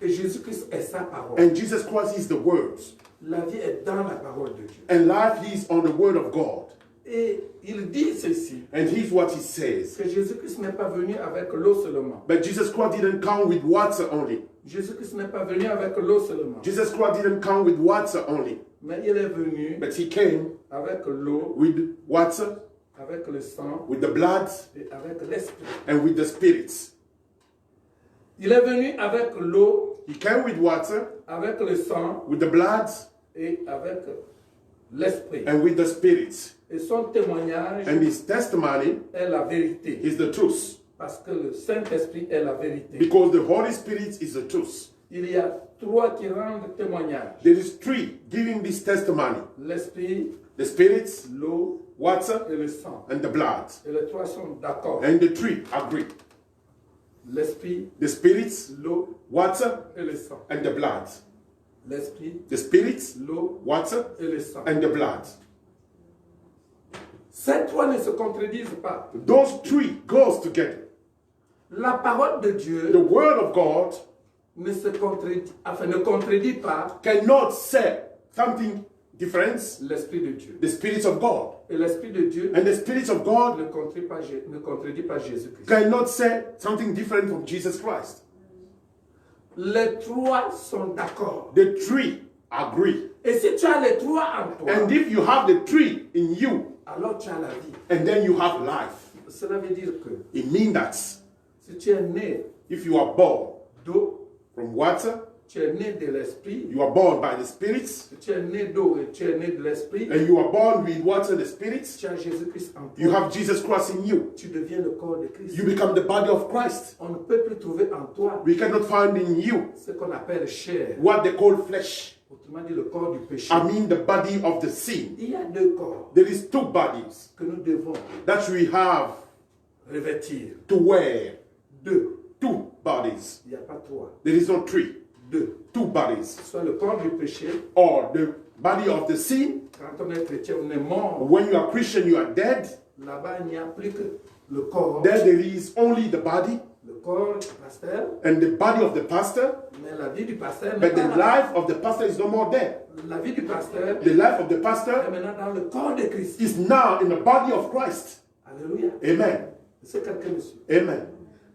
Et Jésus-Christ est sa parole. And Jesus Christ is the word. La vie est dans la parole de Dieu. And life is on the word of God. Et il dit ceci, And here's what he says. que Jésus-Christ n'est pas venu avec l'eau seulement. But Jesus Christ didn't come with water only. Jésus-Christ n'est pas venu avec l'eau seulement. Jesus Christ didn't come with water only. Mais il est venu But he came avec l'eau, with water, avec le sang with the blood, et avec l'esprit. and with the spirits. Il est venu avec l'eau, He came with water, avec le sang with the blood, et avec l'esprit. and with the spirits. Et son témoignage And his testimony est la vérité. is the truth. Parce que le Saint-Esprit est la vérité. Because the Holy Spirit is the truth. Il y a trois qui rendent témoignage. There is three giving this testimony. L'esprit, The spirits, l'eau water, et le sang. and the blood. Et les trois sont d'accord. And the three agree. L'esprit, The spirits, l'eau water, et le sang. and the blood. L'esprit, The spirits, l'eau water, et le sang. and the blood. Ces trois ne se contredisent pas. Those three goes together. La parole de The Dieu word of God ne contredit pas cannot say something different. l'Esprit de Dieu. The Spirit of God. Et l'Esprit de Dieu And the Spirit of God ne contredit pas Jésus-Christ. cannot say something different from Jesus Christ. Les trois sont d'accord. The three agree. Et si tu as les trois en toi, And if you have the three in you, alors tu as la vie. and then you have life, Cela veut dire que it means that si tu es né if you are born d'eau from water, tu es né de l'esprit, you are born by the Spirit, tu es né d'eau et tu es né de l'esprit, and you are born with water and the Spirit, tu as Jésus-Christ en you toi, have Jesus Christ in you. tu deviens le corps de Christ. You become the body of Christ. On ne peut plus trouver en toi We cannot find in you ce qu'on appelle chair, what they call flesh. autrement dit le corps du péché. I mean the body of the sin. Il y a deux corps There is two bodies que nous devons that we have revêtir. to wear. Deux, Two bodies. il n'y a pas trois. There is not three. Deux, Two bodies. soit le corps du péché. Or the body of the sin. Quand on est chrétien, on est mort. When you are Christian, you are dead. Là-bas, il n'y a plus que le corps. There is only the body Le corps du pasteur, and the body of the pastor. mais la vie du pasteur n'est But the pas là. life of the pastor is no more there. La vie du pasteur The life of the est pastor maintenant dans le corps de Christ. is now in the body of Christ. Alléluia. Amen. C'est quelqu'un, monsieur. Amen.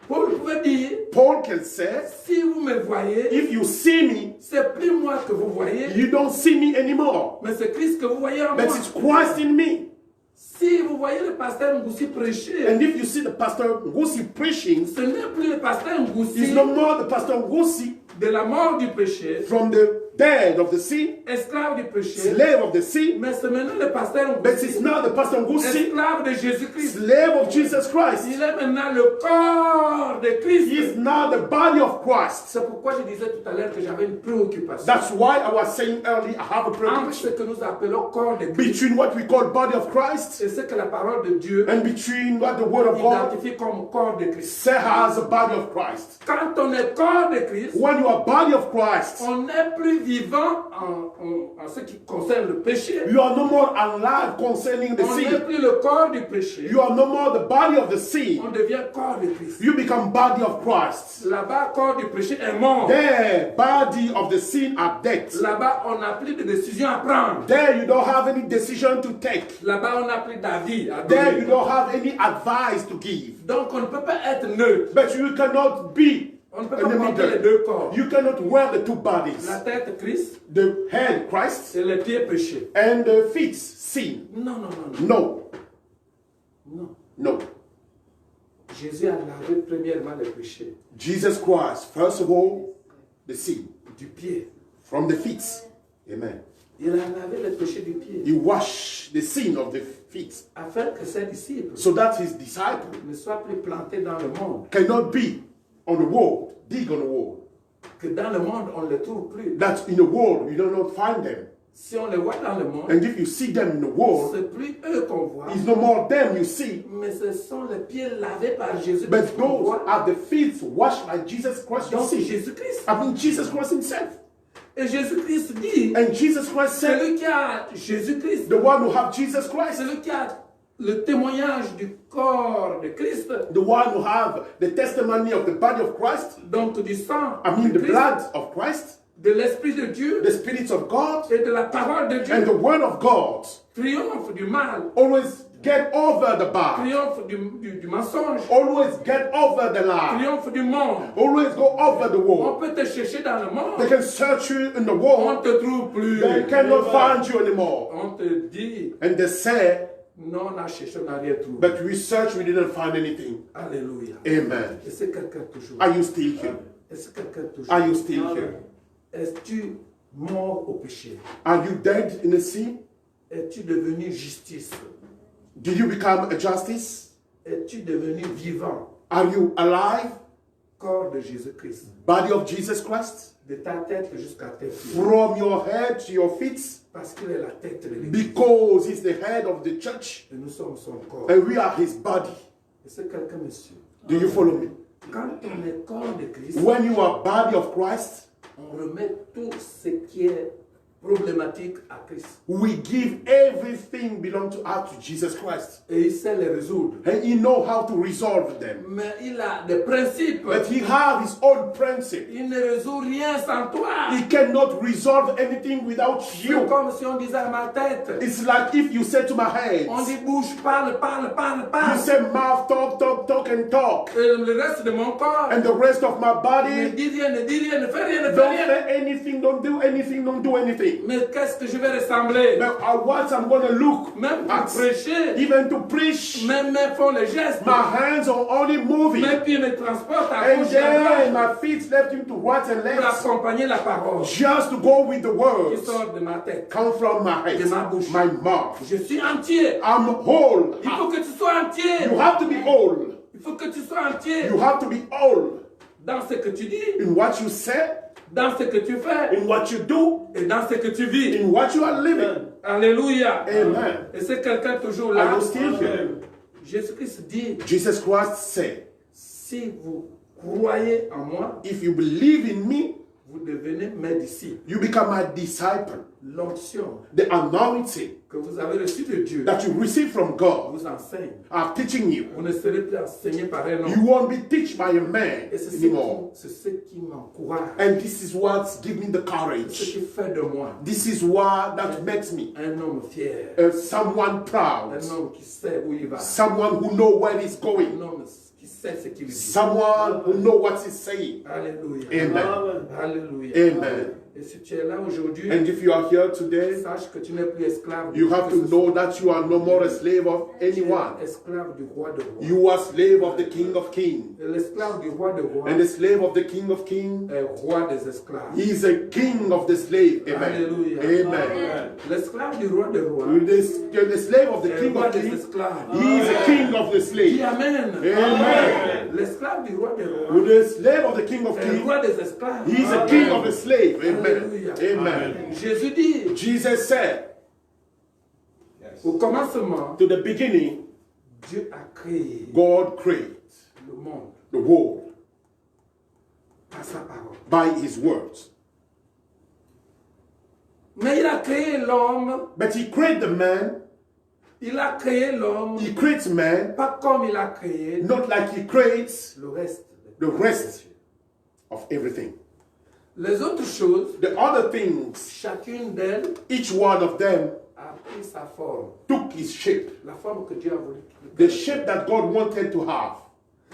Paul pouvait dire, Paul can say, si vous me voyez, if you see me, c'est plus moi que vous voyez, you don't see me anymore. mais c'est Christ que vous voyez en But moi. it's Christ in me. Si vous voyez le pasteur Ngoussi prêcher, And if you see the pastor Ngoussi preaching, ce n'est plus le pasteur Ngoussi it's no more the pastor Ngoussi de la mort du péché, from the dead of the sin, esclave du péché, slave of the sin, mais c'est maintenant le pasteur but it's Ngoussi, now the pastor Ngoussi, esclave de Jésus-Christ. slave of Jesus Christ. Il est maintenant le corps de He Christ. is now the body of Christ. C'est pourquoi je disais tout à l'heure que j'avais une préoccupation That's why I was saying earlier, I have a entre preoccupation ce que nous appelons corps de Christ between what we call body of Christ et ce que la parole de Dieu and between what the word of God identifie comme corps de Christ. says as a body of Christ. Quand on est corps de Christ, When you are body of Christ, on n'est plus vivant en ce qui concerne le péché. you are no more alive concerning the On n'est sin. plus le corps du péché. You are no more the body of the sin. On devient corps de Christ. You become body of Christ. Là-bas, corps du péché est mort. There, body of the sin are dead. Là-bas, on n'a plus de décision à prendre. There, you don't have any decision to take. Là-bas, on n'a plus d'avis à There, you donner. don't have any advice to give. Donc, on ne peut pas être neutre. But you cannot be On ne peut in pas the porter les middle. deux corps. You cannot wear the two bodies. La tête, Christ, The head, Christ, et les pieds, péché. and the feet, sin. Non, non, non, non. No, Non. no. Jésus a lavé premièrement le péché Jesus Christ, first of all, the sin. du pied. From the feet. Amen. Il a lavé le péché du pied He washed the sin of the feet afin que ses disciples so that his disciple ne soient plus plantés dans le monde. cannot be on the wall, dig on the wall. Que dans le monde, on ne les trouve plus. That in the world you do not find them. Si on les voit dans le monde, And if you see them in the world, c'est plus eux qu'on voit, it's no more them you see, mais ce sont les pieds lavés par Jésus but qu'on those voit. are the feet washed by Jesus Christ you Donc see. Jésus-Christ. I mean Jesus Christ himself. Et Jésus-Christ dit, And Jesus Christ said, celui qui a Jésus-Christ, the one who have Jesus Christ, celui qui a le témoignage du corps de Christ, the one who have the testimony of the body of Christ, donc du sang I mean de the Christ, blood of Christ, de l'Esprit de Dieu the Spirit of God, et de la parole de and the Dieu, word of God, triomphe du mal, always get over the bad, triomphe du mensonge, always get over the lie, triomphe du monde. always go over the On wall. peut te chercher dans le monde, They can search you in the on wall, ne te trouve plus. they cannot find you anymore. On te dit, And they say, non, on a cherché, on n'a rien trouvé. but we searched, we didn't find anything. Alléluia. Amen. Et c'est quelqu'un toujours. Are you still here? Est-ce quelqu'un toujours? Are you still here? Es-tu mort au péché? Are you dead in the sin? Es-tu devenu justice? Did you become a justice? Es-tu devenu vivant? Are you alive? Corps de Jésus-Christ. Body of Jesus Christ? De ta tête jusqu'à tes pieds. From your head to your feet? Parce qu'il est la tête de l'Église. Because he's the head of the church Et nous sommes son corps. and we are his body. Et c'est quelqu'un, monsieur. Do you follow me? Quand on est corps de Christ, When you are body of Christ, on remet tout ce qui est problématique à Christ. we give everything belong to us to Jesus Christ. Et il sait les résoudre. And he know how to resolve them. Mais il a des principes. But he have his own principle. Il ne résout rien sans toi. He cannot resolve anything without C'est you. comme si on disait à ma tête. It's like if you say to my head, On dit bouche, parle, parle, parle, you parle. say mouth, talk, talk, talk and talk. Et le reste de mon corps And the rest of my ne body, dit rien, ne dit rien, ne fait rien, ne fait don't rien. say anything, don't do anything, don't do anything. living. Mais qu'est-ce que je vais ressembler? But what I'm going to look Même pour at, prêcher, even to preach, mes mains font les gestes. my hands are only moving. Mes pieds me transportent à And gauche et à then droite my feet left him to right and pour left, accompagner la parole just to go with the qui words sort de ma tête. come from my head, De ma bouche. my mouth. Je suis entier. I'm whole. Il faut que tu sois entier. You have to be whole. Il faut que tu sois entier You have to be whole dans ce que tu dis, in what you say, dans ce que tu fais in what you do, et dans ce que tu vis. in what you are living. Alléluia. Amen. Et c'est quelqu'un toujours Are là. you still here? Jésus-Christ dit, Jesus Christ said, si vous croyez en moi, if you believe in me, vous devenez mes disciples. you become my disciple. L'onction The anointing que vous avez reçue de Dieu that you receive from God vous enseigne. are teaching you. Vous ne serez plus enseigné par un You homme. won't be taught by a man Et c'est anymore. ce qui m'encourage. And this is what's giving me the Ce courage. qui fait de moi This is what that makes me un homme fier. someone proud. Un homme qui sait où il va. Someone who know where he's Un going. homme qui sait ce qu'il dit. Someone who know what he's saying. Alléluia. Amen. Alléluia. Amen. Et si tu es là aujourd'hui, And if you are here today, sache que tu n'es plus esclave. you have to know that you are no more a slave of Tu es anyone. esclave du roi de rois. You are slave of the King of Kings. Et l'esclave du roi de rois And the slave of the King of Kings, est roi des esclaves. he is a king of the slave. Amen. Alléluia. Amen. L'esclave du roi de rois The slave of the est King roi of des Kings, esclaves. he is a king of the Dis slave. Amen. Amen. L'esclave du roi de rois The slave of the King of est Kings, roi des esclaves. he is a king of the slave. Amen. Alléluia. Amen. Jésus dit, Jesus said, au commencement, to the beginning, Dieu a créé God created le monde the world par sa parole. by his words. Mais il a créé l'homme, But he created the man, il a créé l'homme, he creates man, pas comme il a créé not like he creates le reste. the rest of everything. Les autres choses, The other things, chacune d'elles each one of them a pris sa forme, took his shape, la forme que Dieu a voulu. the shape that God wanted to have.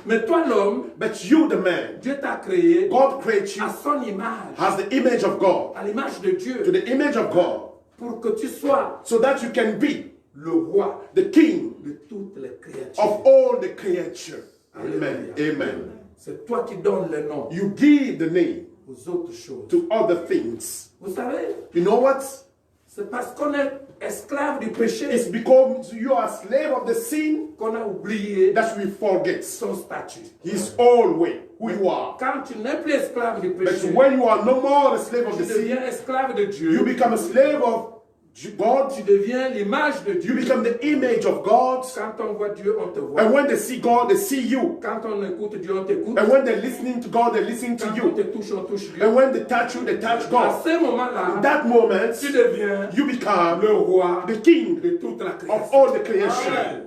Mais toi l'homme, But you, the man, Dieu t'a créé God creates you à son image, as the image of God, à l'image de to Dieu, the image of God, pour que tu sois so that you can be le roi the king de toutes les créatures. of all the creaures. Amen. Alléluia. Amen. C'est toi qui donnes le nom You give the name aux autres choses. to other things. Vous savez, You know what? c'est parce qu'on est esclave du péché It's because you are slave of the sin qu'on a oublié that we forget son statut. his own way, who you are. Quand tu n'es plus esclave du But péché, when you are no more a slave of tu the sin, deviens esclave de Dieu. you become a slave of God. Tu deviens l'image de You Dieu. become the image of God. Quand on voit Dieu, on te voit. And when they see God, they see you. Quand on écoute Dieu, on t'écoute. And when they're listening to God, they're listening to Quand on te you. touche, on touche Dieu. And when they touch you, they touch À God. ce moment-là, In that moment, tu deviens you become le roi the king de toute la of création. all the creation.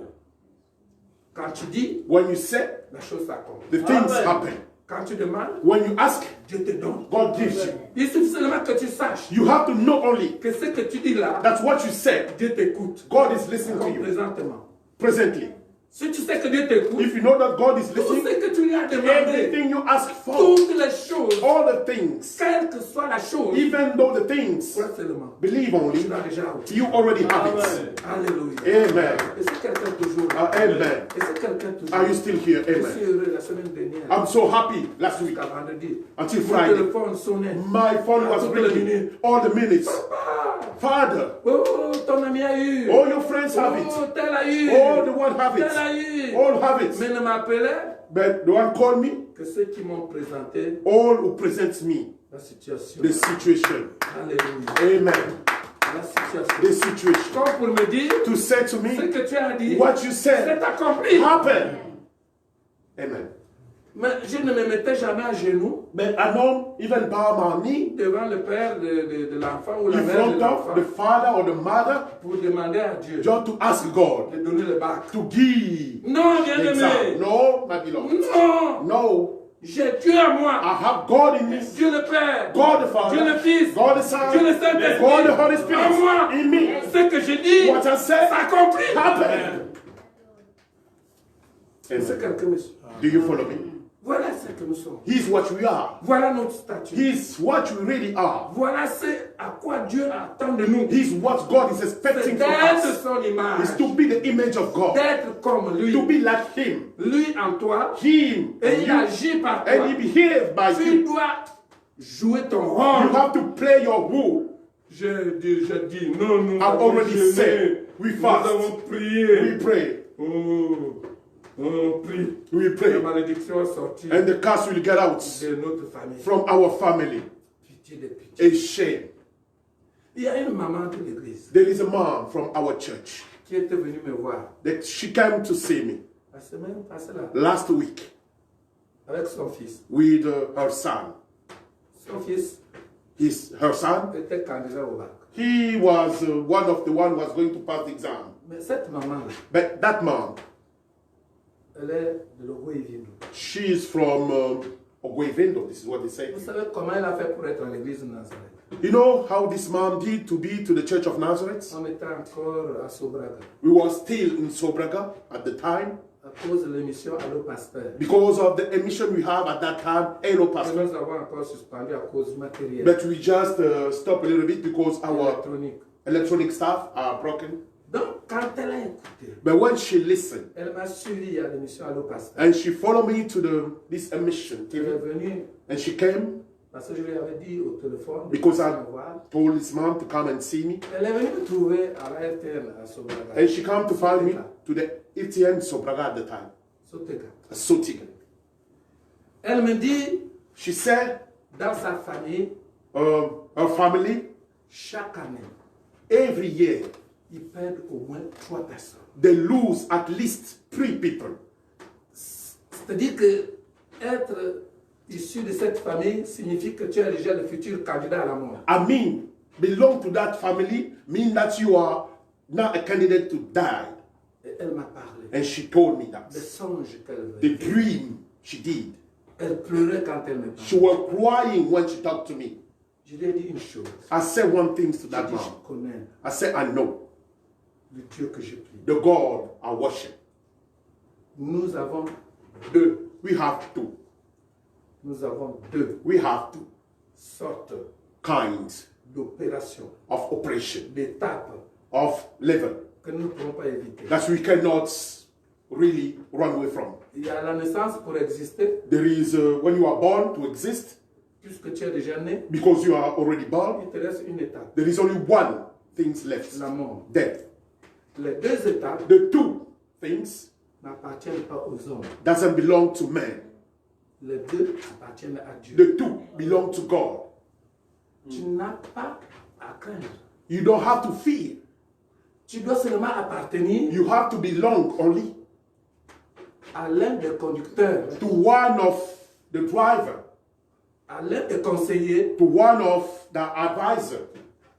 Quand tu dis, When you say, la chose s'accomplit. the things happen. Quand tu demandes, When you ask, Dieu te donne. God gives you. Il suffit seulement que tu saches You have to know only que ce que tu dis là, that what you said, Dieu t'écoute. God is listening to Comme you présentement. presently. Si tu sais que Dieu t'écoute, If you know that God is tout listening, ce que tu lui as demandé, everything you ask for, toutes les choses, all the things, quelle que soit la chose, even though the things, crois seulement. believe only, Tu l'as déjà obtenu. you already have it. Alléluia. Amen. Et c'est quelqu'un toujours. Amen. Et c'est quelqu'un toujours. Are you still here? Je Amen. suis heureux la semaine dernière. I'm so happy last week Jusqu'à vendredi. until Mon Friday. téléphone sonnait. My phone was ringing all the minutes. Father, Oh, ton ami a eu. all your friends have Oh, it. tel a eu. All the one have Tel a it. eu. All have it. Mais ne m'appelait But the one called me, que ceux qui m'ont présenté all who presents me la situation. the situation. Alléluia. Amen. La situation. The situation. Comme pour me dire, To say to ce me, que tu as dit, what you c'est said accompli. happened. Amen. Mais je ne me mettais jamais à genoux But I don't even bow my knee devant le père de l'enfant ou la in mère front de of l'enfant the father or the mother pour demander à Dieu just to ask God de donner le bac. to give Non, the bien-aimé. exam. No, my beloved. Non. No. J'ai Dieu à moi. I have God in me. Dieu le Père. God the Father. Dieu le Fils. God the Son. Dieu le Saint-Esprit. God the Holy En Spirit. moi. In me. Ce que je dis What I said s'accomplit. happened. C'est Amen. quelqu'un, monsieur. Do you follow me? Voilà ce que nous sommes. He's what we are. Voilà notre statut. He's what we really are. Voilà ce à quoi Dieu attend de nous. He's what God is C'est expecting from d'être us. son image. Is to be the image of God. D'être comme lui. To be like Him. Lui en toi. Him Et and il you. agit par toi. And He behaves by Tu you. dois jouer ton You rôle. have to play your role. J'ai déjà dit, non, nous I've avons already jeûné. said, we Nous fast. avons prié. We pray. On prie. We La pray. malédiction est sortie And the curse will get out de notre famille. from our family. Pitié de pitié. A shame. Il y a une maman de l'église There is a mom from our church qui était venue me voir that she came to see me la semaine passée là, last week avec son fils. with her son. Son fils Her son, était candidat au bac. he was one of the one who was going to pass the exam. Mais cette maman-là, But that mom, elle est de l'Ogoïvindo. she is from Ogoivendo. This is what they say. Vous savez comment elle a fait pour être à l'église de Nazareth? You know how this mom did to be to the Church of Nazareth? On était encore à Sobraga We were still in Sobraga at the time à cause de l'émission Allo Pasteur. because of the emission we have at that time. Hello, Que Pastor. nous avons encore suspendu à cause du matériel But we just stopped a little bit because our électronique. electronic stuff are broken. Donc, quand elle a écouté, But when she listened elle m'a suivi à l'émission Allo Pasteur. and she followed me to this emission Elle est TV, venue and she came parce que je lui avais dit au téléphone de because passer I me voir. told this mom to come and see me, Elle est venue me trouver à la RTN à Sobraga. and she came to find me to the ATM Sobraga at the time, Sotega. Sotiga. Elle me dit, She said dans sa famille, her family, chaque année, every year, ils perdent au moins 3 personnes. they lose at least 3 people. C'est-à-dire que être issu de cette famille signifie que tu es déjà le futur candidat à la mort. I mean, belong to that family mean that you are now a candidate to die. Et elle m'a parlé And she told me that. des songes qu'elle The veut. dream she did. Elle pleurait quand elle me She parlait. was crying when she talked to me. Je lui ai dit une chose. I said one thing to J'ai that dit, mom. je connais I said, I know le Dieu que je prie. the God I worship. Nous avons deux. We have two. Nous avons deux We have two sortes kinds d'opérations, of operation, d'étapes of level que nous ne pouvons pas éviter. that we cannot really run away from. Il y a la naissance pour exister, There is when you are born to exist, puisque tu es déjà né, because you are already born, il te reste une étape, there is only one thing left, la mort. death. Les deux étapes The two things n'appartiennent pas aux hommes. doesn't belong to man. Les deux appartiennent à Dieu. The two belong to God. Tu n'as pas à craindre. You don't have to fear. Tu dois seulement appartenir You have to belong only à l'un des conducteurs, to one of the driver, à l'un des conseillers to one of the advisor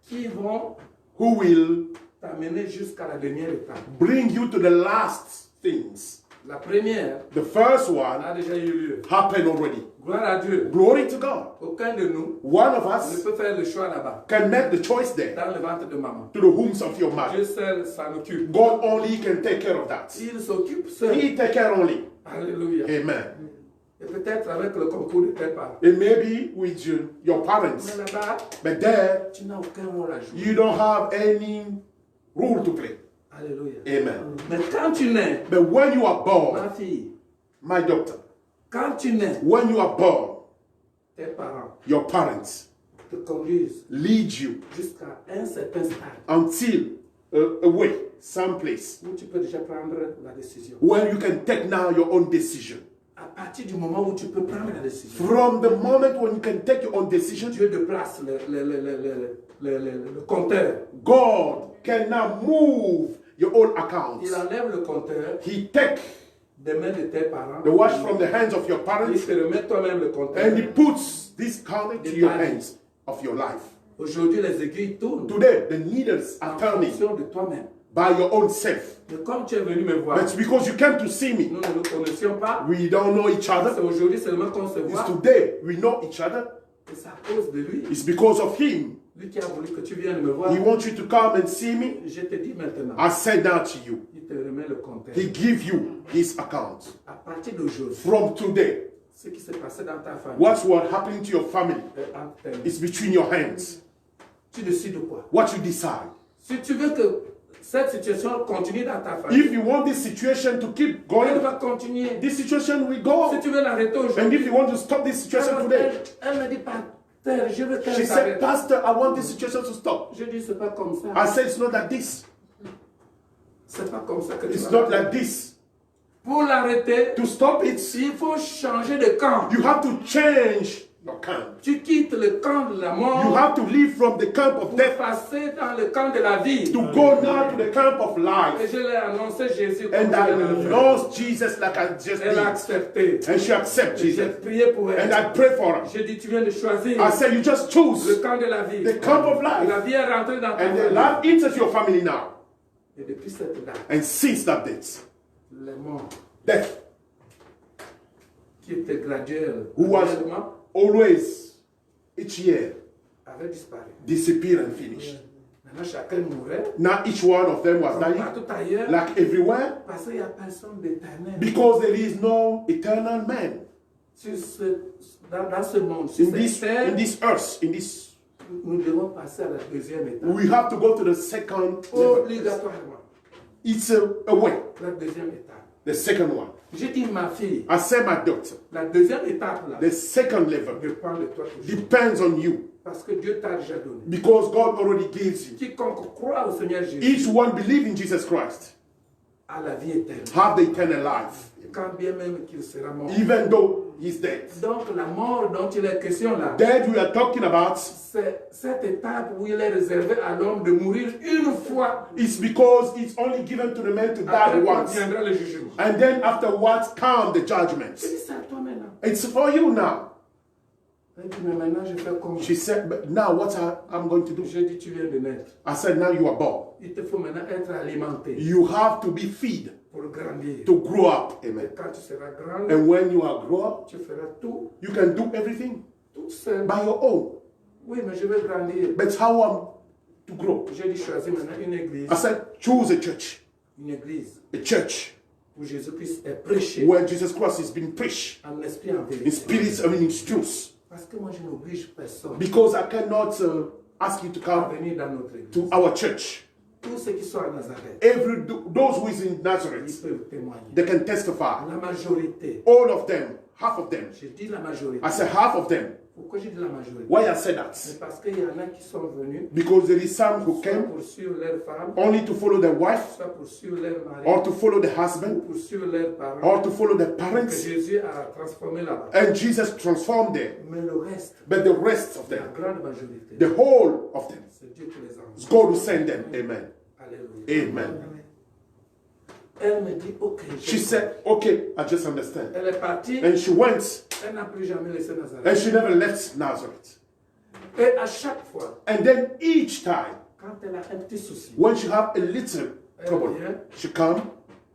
qui vont who will t'amener jusqu'à la dernière étape. bring you to the last things. La première The first one a déjà eu lieu. happened already. Gloire à Dieu. Glory to God. Aucun de nous One of ne us peut faire le choix là-bas, can make the choice there dans le ventre de maman. to the wombs of your mother. Dieu seul s'en occupe. God only can take care of that. Il s'occupe seul. He take care only. Alléluia. Amen. Et peut-être avec le concours de tes parents. It may be with your parents, Mais là-bas, but there tu n'as aucun rôle à jouer. you don't have any role to play. Alléluia. Amen. Mais quand tu nais, But when you are ma born, fille, my daughter, quand tu nais, when you are born, tes parents your parents te conduisent lead you jusqu'à un certain stade until a way, someplace, où tu peux déjà prendre la décision. where you can take now your own decision. À partir du moment où tu peux prendre la décision, From the moment when you can take your own decision, Dieu déplace le compteur. God can now move your own account. Il enlève le compteur He take des mains de tes parents. the watch from the hands of your Il parents te remet toi-même le compteur. and he puts this count into your hands of your life. Aujourd'hui, les aiguilles tournent Today, the needles en are turning fonction de toi-même. by your own self. Mais comme tu es venu me voir, But because you came to see me, nous ne nous connaissions pas. we don't know each C'est other. aujourd'hui seulement qu'on se It's voit. today we know each other. Et c'est à cause de lui. It's because of him. Lui qui a voulu que tu viennes me voir. He wants you to come and see me. Je te dis maintenant, I said that to you. il te remet le compteur. He give you his account. À partir d'aujourd'hui, From today, Ce qui s'est passé dans ta famille. What's what happening to your family is between your hands. Tu décides de quoi? What you decide. Si tu veux que cette situation continue dans ta famille, If you want this situation to keep elle going, va continuer. this situation will go. Si tu veux l'arrêter And aujourd'hui, if you want to stop this situation today, elle me dit, Pasteur, je veux qu'elle she s'arrête. said, Pastor, I want this situation to stop. Je dis, c'est pas comme ça. I said, it's not like this. C'est pas comme ça que tu It's vas not l'arrêter. like this. Pour l'arrêter, To stop it, il faut changer de camp. you have to change your camp. Tu quittes le camp de la You mort have to leave from the camp of pour death passer dans le camp de la vie. to go now to the camp of Et life. je l'ai annoncé Jésus comme And je I viens de le faire. announced Jesus like I just Elle a did. accepté. And she accepted J'ai Jesus. prié pour elle. And I pray for her. J'ai dit, tu viens de choisir I said, you just le choose camp de la vie. the camp of La life. vie est rentrée dans ta And the famille. life enters your family now. Et depuis cette date, And since that date, les morts death, qui étaient graduels, who was graduellement, always, each year, avaient disparu. disappear and finish. Maintenant, chacun mourait. Now each one of them was Comme dying, partout ailleurs. like everywhere, Parce qu'il n'y a personne d'éternel. because there is no eternal man Sur dans ce monde, sur in cette this terre, earth, in this. nous devons passer à la deuxième étape. We have to go to the second Oh, level. Obligatoirement. It's a way, La deuxième étape. the second one. J'ai dit, ma fille, I said, my daughter, la deuxième étape là, the second level dépend de toi toujours. depends on you, Parce que Dieu t'a déjà donné. because God already gives you. Quiconque croit au Seigneur Jésus Each one believe in Jesus Christ, a la vie éternelle. have the eternal life, Quand bien même qu'il sera mort. even though he's dead. Donc la mort dont il est question là, Dead we are talking about c'est cette étape où il est réservé à l'homme de mourir une fois. is because it's only given to the man to die Après quoi once. viendra le jugement. And then afterwards come the judgment. Je dis, c'est à toi maintenant. It's for you now. Elle dit, mais maintenant je fais comment? She said, but now what I'm going to do? Je dis, tu viens de naître. I said, now you are born. Il te faut maintenant être alimenté You have to be fed pour grandir. to grow up. Et Amen. quand tu seras grand, And when you are grown up, tu feras tout, you can do everything tout seul. by your own. Oui, mais je veux grandir. But how am to grow? J'ai dit, choisis maintenant une église. I said, choose a church. Une église A church où Jésus-Christ est prêché where Jesus Christ is being preached en esprit, en in vérité. spirit, I mean in truth. Parce que moi, je n'oblige personne Because I cannot ask you to à come venir dans notre église. to our church. Tous ceux qui sont à Nazareth, Those who is in ils Nazareth, peuvent témoigner. they can testify. La majorité, All of them, half of them. je dis la majorité. I said half of them. Pourquoi je dis la majorité? Why I said Mais that? parce qu'il y en a qui sont venus Because there is some who soit came pour suivre leur femme, only to follow their wife, soit pour suivre leur mari, or to follow the ou husband, pour suivre leurs parents, or to follow the que parents. Jésus a transformé là-bas. And Jesus transformed them. Mais le reste, But the rest of la them, grande majorité, the whole of them, c'est Dieu qui les envoie. it's God who sent them. Amen. Alléluia. Amen. Elle me dit, ok, She said, okay, I just understand. elle est partie, And she went, elle n'a plus jamais laissé Nazareth. and she never left Nazareth. Et à chaque fois, And then each time, quand elle a un petit souci, when she have a little trouble, she come,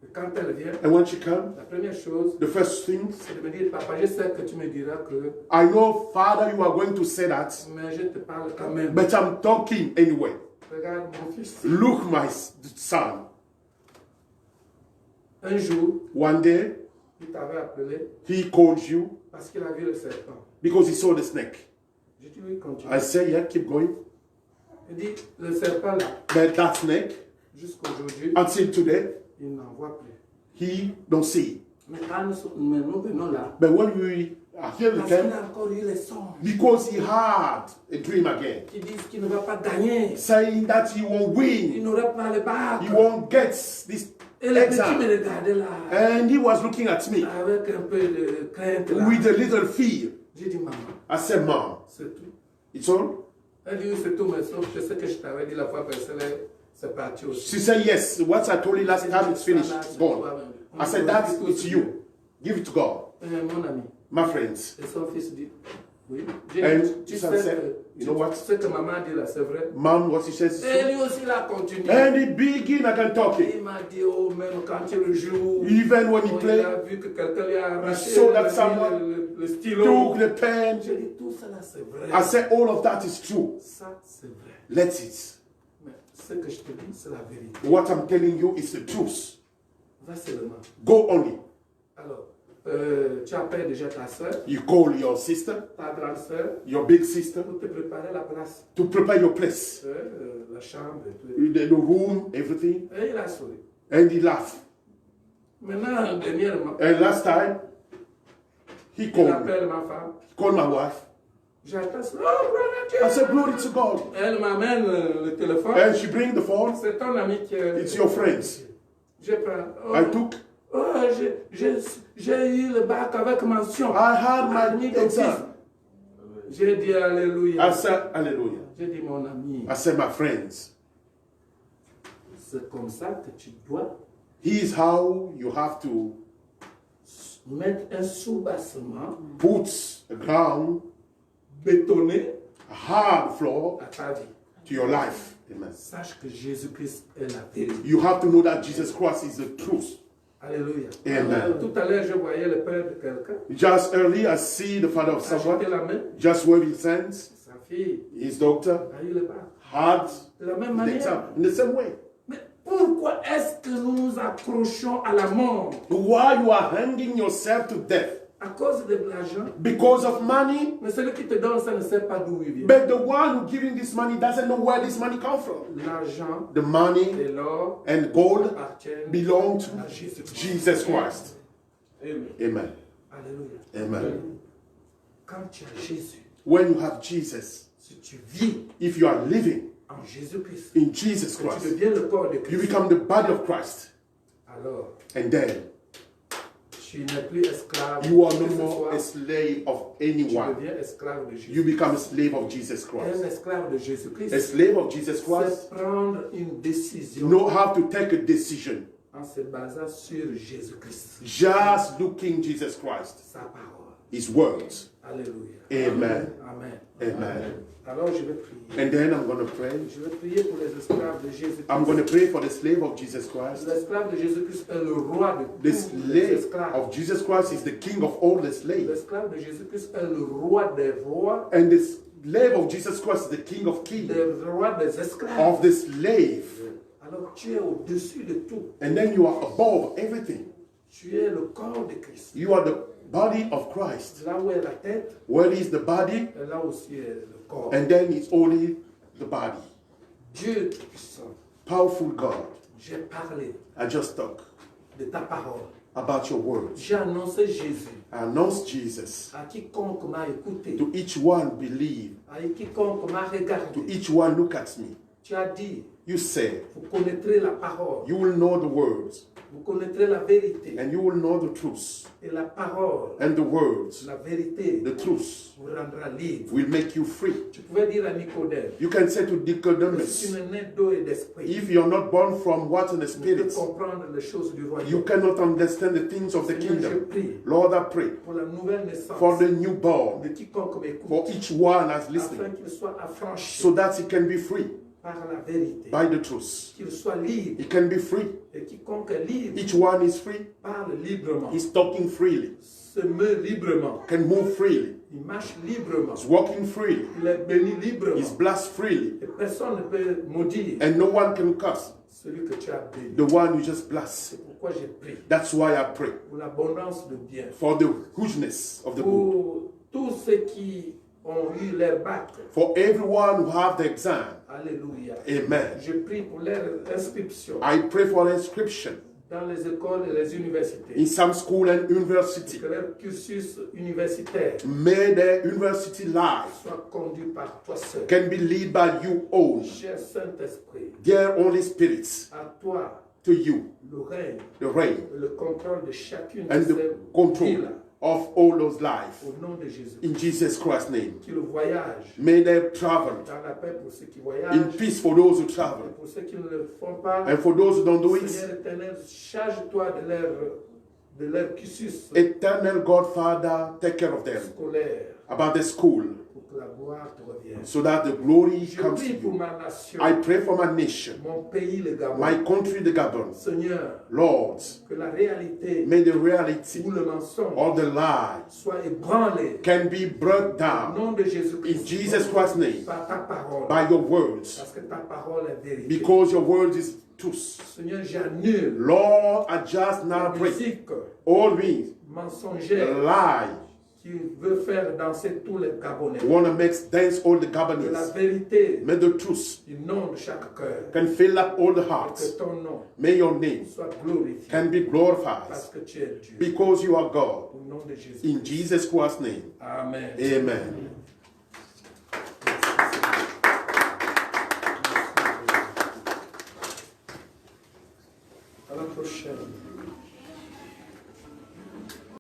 et quand elle vient, and when she come, la première chose, the first thing, c'est de me dire, papa, je sais que tu me diras que, I know, Father, you are going to say that, mais je te parle quand même. but I'm talking anyway. Regarde mon fils. Look, my son. Un jour, One day, il t'avait appelé he called you parce qu'il a vu le serpent. because he saw the snake. Je dis, oui, continue. I said, yeah, keep going. Il dit, le serpent là, But that snake, jusqu'aujourd'hui, until today, il n'en voit plus. he don't see. Mais quand nous venons là, But when we are here parce qu'il again, a encore eu les songes because he had a dream again, qui disent qu'il ne va pas gagner. saying that he won't Il win, n'aurait pas le bac. he won't get this Et le petit exam. me regardait là, And he was looking at me avec un peu de crainte là. with a little fear. J'ai dit, maman, I said, Mom, c'est tout. it's all? Elle dit, oui, c'est tout, mais sauf, je sais que je t'avais dit la fois passée, c'est parti aussi. She said, yes, what I told you last time, it's finished, it's gone. I said, that's it's you. Give it to God. Mon ami, My friends. et son fils dit, oui. And Tu son sais said, que, you know what? ce que maman dit là, c'est vrai. Mom, what she says is Et true. lui aussi, il a continué. And he begin again talking. Il m'a dit, oh, même quand il joue, Even when he il played, a vu que quelqu'un lui a arraché saw that someone le stylo. took the pen. J'ai dit, tout cela, c'est vrai. I said, all of that is true. Ça, c'est vrai. Let it. Mais ce que je te dis, c'est la vérité. What I'm telling you is the truth. Va seulement. Go only. Alors, tu appelles déjà ta soeur, You call your sister, ta grande soeur, your big sister, pour te préparer la place, to prepare your place, la chambre et tout. the room, everything, Et il a souri. and he laughed. Maintenant, dernièrement, And last time, he il called me, appelle ma femme. called my wife. J'attends, oh, brother, I said, glory to God. elle m'amène le téléphone. And she bring the phone. C'est ton ami qui est... It's your friends. Je prends. Oh, I took, j'ai eu le bac avec mention. I had my Ami d'office. exam. J'ai dit alléluia. I said, hallelujah. J'ai dit mon ami. I said, my friends, C'est comme ça que tu dois here's how you have to mettre un soubassement put a ground, bétonné a hard floor à ta vie. to your life. Amen. Sache que Jésus-Christ est la vérité. You have to know that Jesus Christ is the truth. Alléluia. Amen. Tout à l'heure, je voyais le père de quelqu'un. Just early, I see the father of someone, Agiter la main. just waving his hands. Sa fille His doctor a eu le bac. had De la même the manière. exam in the same way. Mais pourquoi est-ce que nous nous accrochons à la mort? Why you are hanging yourself to death? À cause de l'argent. Because of money? Mais celui qui te donne ça ne sait pas d'où il vient. But the one who giving this money doesn't know where this money comes from. L'argent The money et l'or and gold appartiennent belong to à Jésus-Christ. Jesus Christ. Amen. Amen. Alléluia. Amen. Quand tu as Jésus, When you have Jesus, si tu vis if you are living en Jésus-Christ, in Jesus que tu Christ, deviens le corps de you Christ, become the body of Christ. alors And then tu n'es plus esclave you are de no qui que ce more soit, a slave of tu anyone. deviens esclave de Jésus. You become a slave of Jesus Un Christ. esclave de Jésus-Christ, A slave of Jesus Christ c'est prendre une décision know how to take a decision. en se basant sur Jésus-Christ, Just looking Jesus Christ, sa parole. His words. Alléluia. Amen. Amen. Amen. Alors je vais prier. And then I'm going to pray. Je vais prier pour les esclaves de Jésus-Christ. I'm going to pray for the slave of Jesus Christ. L'esclave de Jésus-Christ est le roi de The tous les slave esclaves. of Jesus Christ is the king of all the slaves. L'esclave de Jésus-Christ est le roi des rois, And the slave of Jesus Christ is the king of kings, le roi des esclaves. of the slave. Alors tu es au-dessus de tout. And then you are above everything. Tu es le corps de Christ. You are the body of Christ. Là où est la tête, Where is the body? et là aussi est le corps. And then it's only the body. Dieu puissant, Powerful God. j'ai parlé I just talk de ta parole. about your words. J'ai annoncé Jésus I announce Jesus à quiconque m'a écouté, to each one believe, à quiconque m'a to regardé. each one look at me. Tu as dit, You say, vous connaîtrez la parole, you will know the words, vous connaîtrez la vérité. and you will know the truth. Et la parole, And the words, la vérité, the truth, vous rendra libre. will make you free. Tu pouvais dire à Nicodème, You can say to que si tu Nicodemus, n'es né d'eau et d'esprit, if you're not born from water and the tu ne peux Spirit, comprendre les choses du you royaume. cannot understand the things of the Seigneur, je kingdom. prie Lord, I pray pour la nouvelle naissance for the de newborn, quiconque m'écoute, for each one that's afin listening, qu'il soit affranchi so that he can be free par la vérité, by the truth. qu'il soit libre. He can be free. Et quiconque est libre Each one is free. parle librement, He's talking freely, se meut librement, can move freely, il marche librement, is walking freely, il est béni librement. is blessed freely, Et personne ne peut maudire and no one can curse celui que tu as béni. the one you just bless. C'est pourquoi j'ai prié That's why I pray pour l'abondance de bien. for the goodness of the good, Pour tous ceux qui ont eu leur bac. for everyone who have the exam. Alléluia. Amen. Je prie pour leur inscription I pray for inscription dans les écoles et les universités. in some school and university. Que leur cursus universitaire May their university life soit conduit par toi seul. can be led by you own. Cher Saint-Esprit, Dear Holy Spirit, à toi to you, le règne, the reign le contrôle de chacune de and ces the control villes. of all those lives. Au nom de Jésus. In Jesus Christ's name. Qu'ils voyagent May they travel dans la paix pour ceux qui in voyagent. peace for those who Et travel. pour ceux qui ne le font pas, And for those who don't do it, Seigneur éternel, charge-toi de leur cursus eternal God Father, take care of them. scolaire About the school, pour que la gloire te revienne. so that the glory Je comes to prie pour you. ma nation, I pray for my nation, mon pays, le Gabon. my country, the Gabon. Seigneur, Lord, que la réalité may the reality ou le mensonge or the lie soit ébranlé can be brought au down nom de in Jésus-Christ Jesus Christ's name par ta parole. by your words, Parce que ta parole est vérité. because your word is truth. Seigneur, j'annule Lord, I just now la pray musique all means mensongère lie, qui veut faire danser tous les Gabonais. want to make dance all the Que la Gabonese. vérité May the truth inonde chaque cœur. can fill up all the Que hearts. ton nom May your name soit glorifié. can be glorified Parce que tu es Dieu. because you are God. Au nom de Jésus. In Jesus Christ's name, Amen. amen. À la prochaine.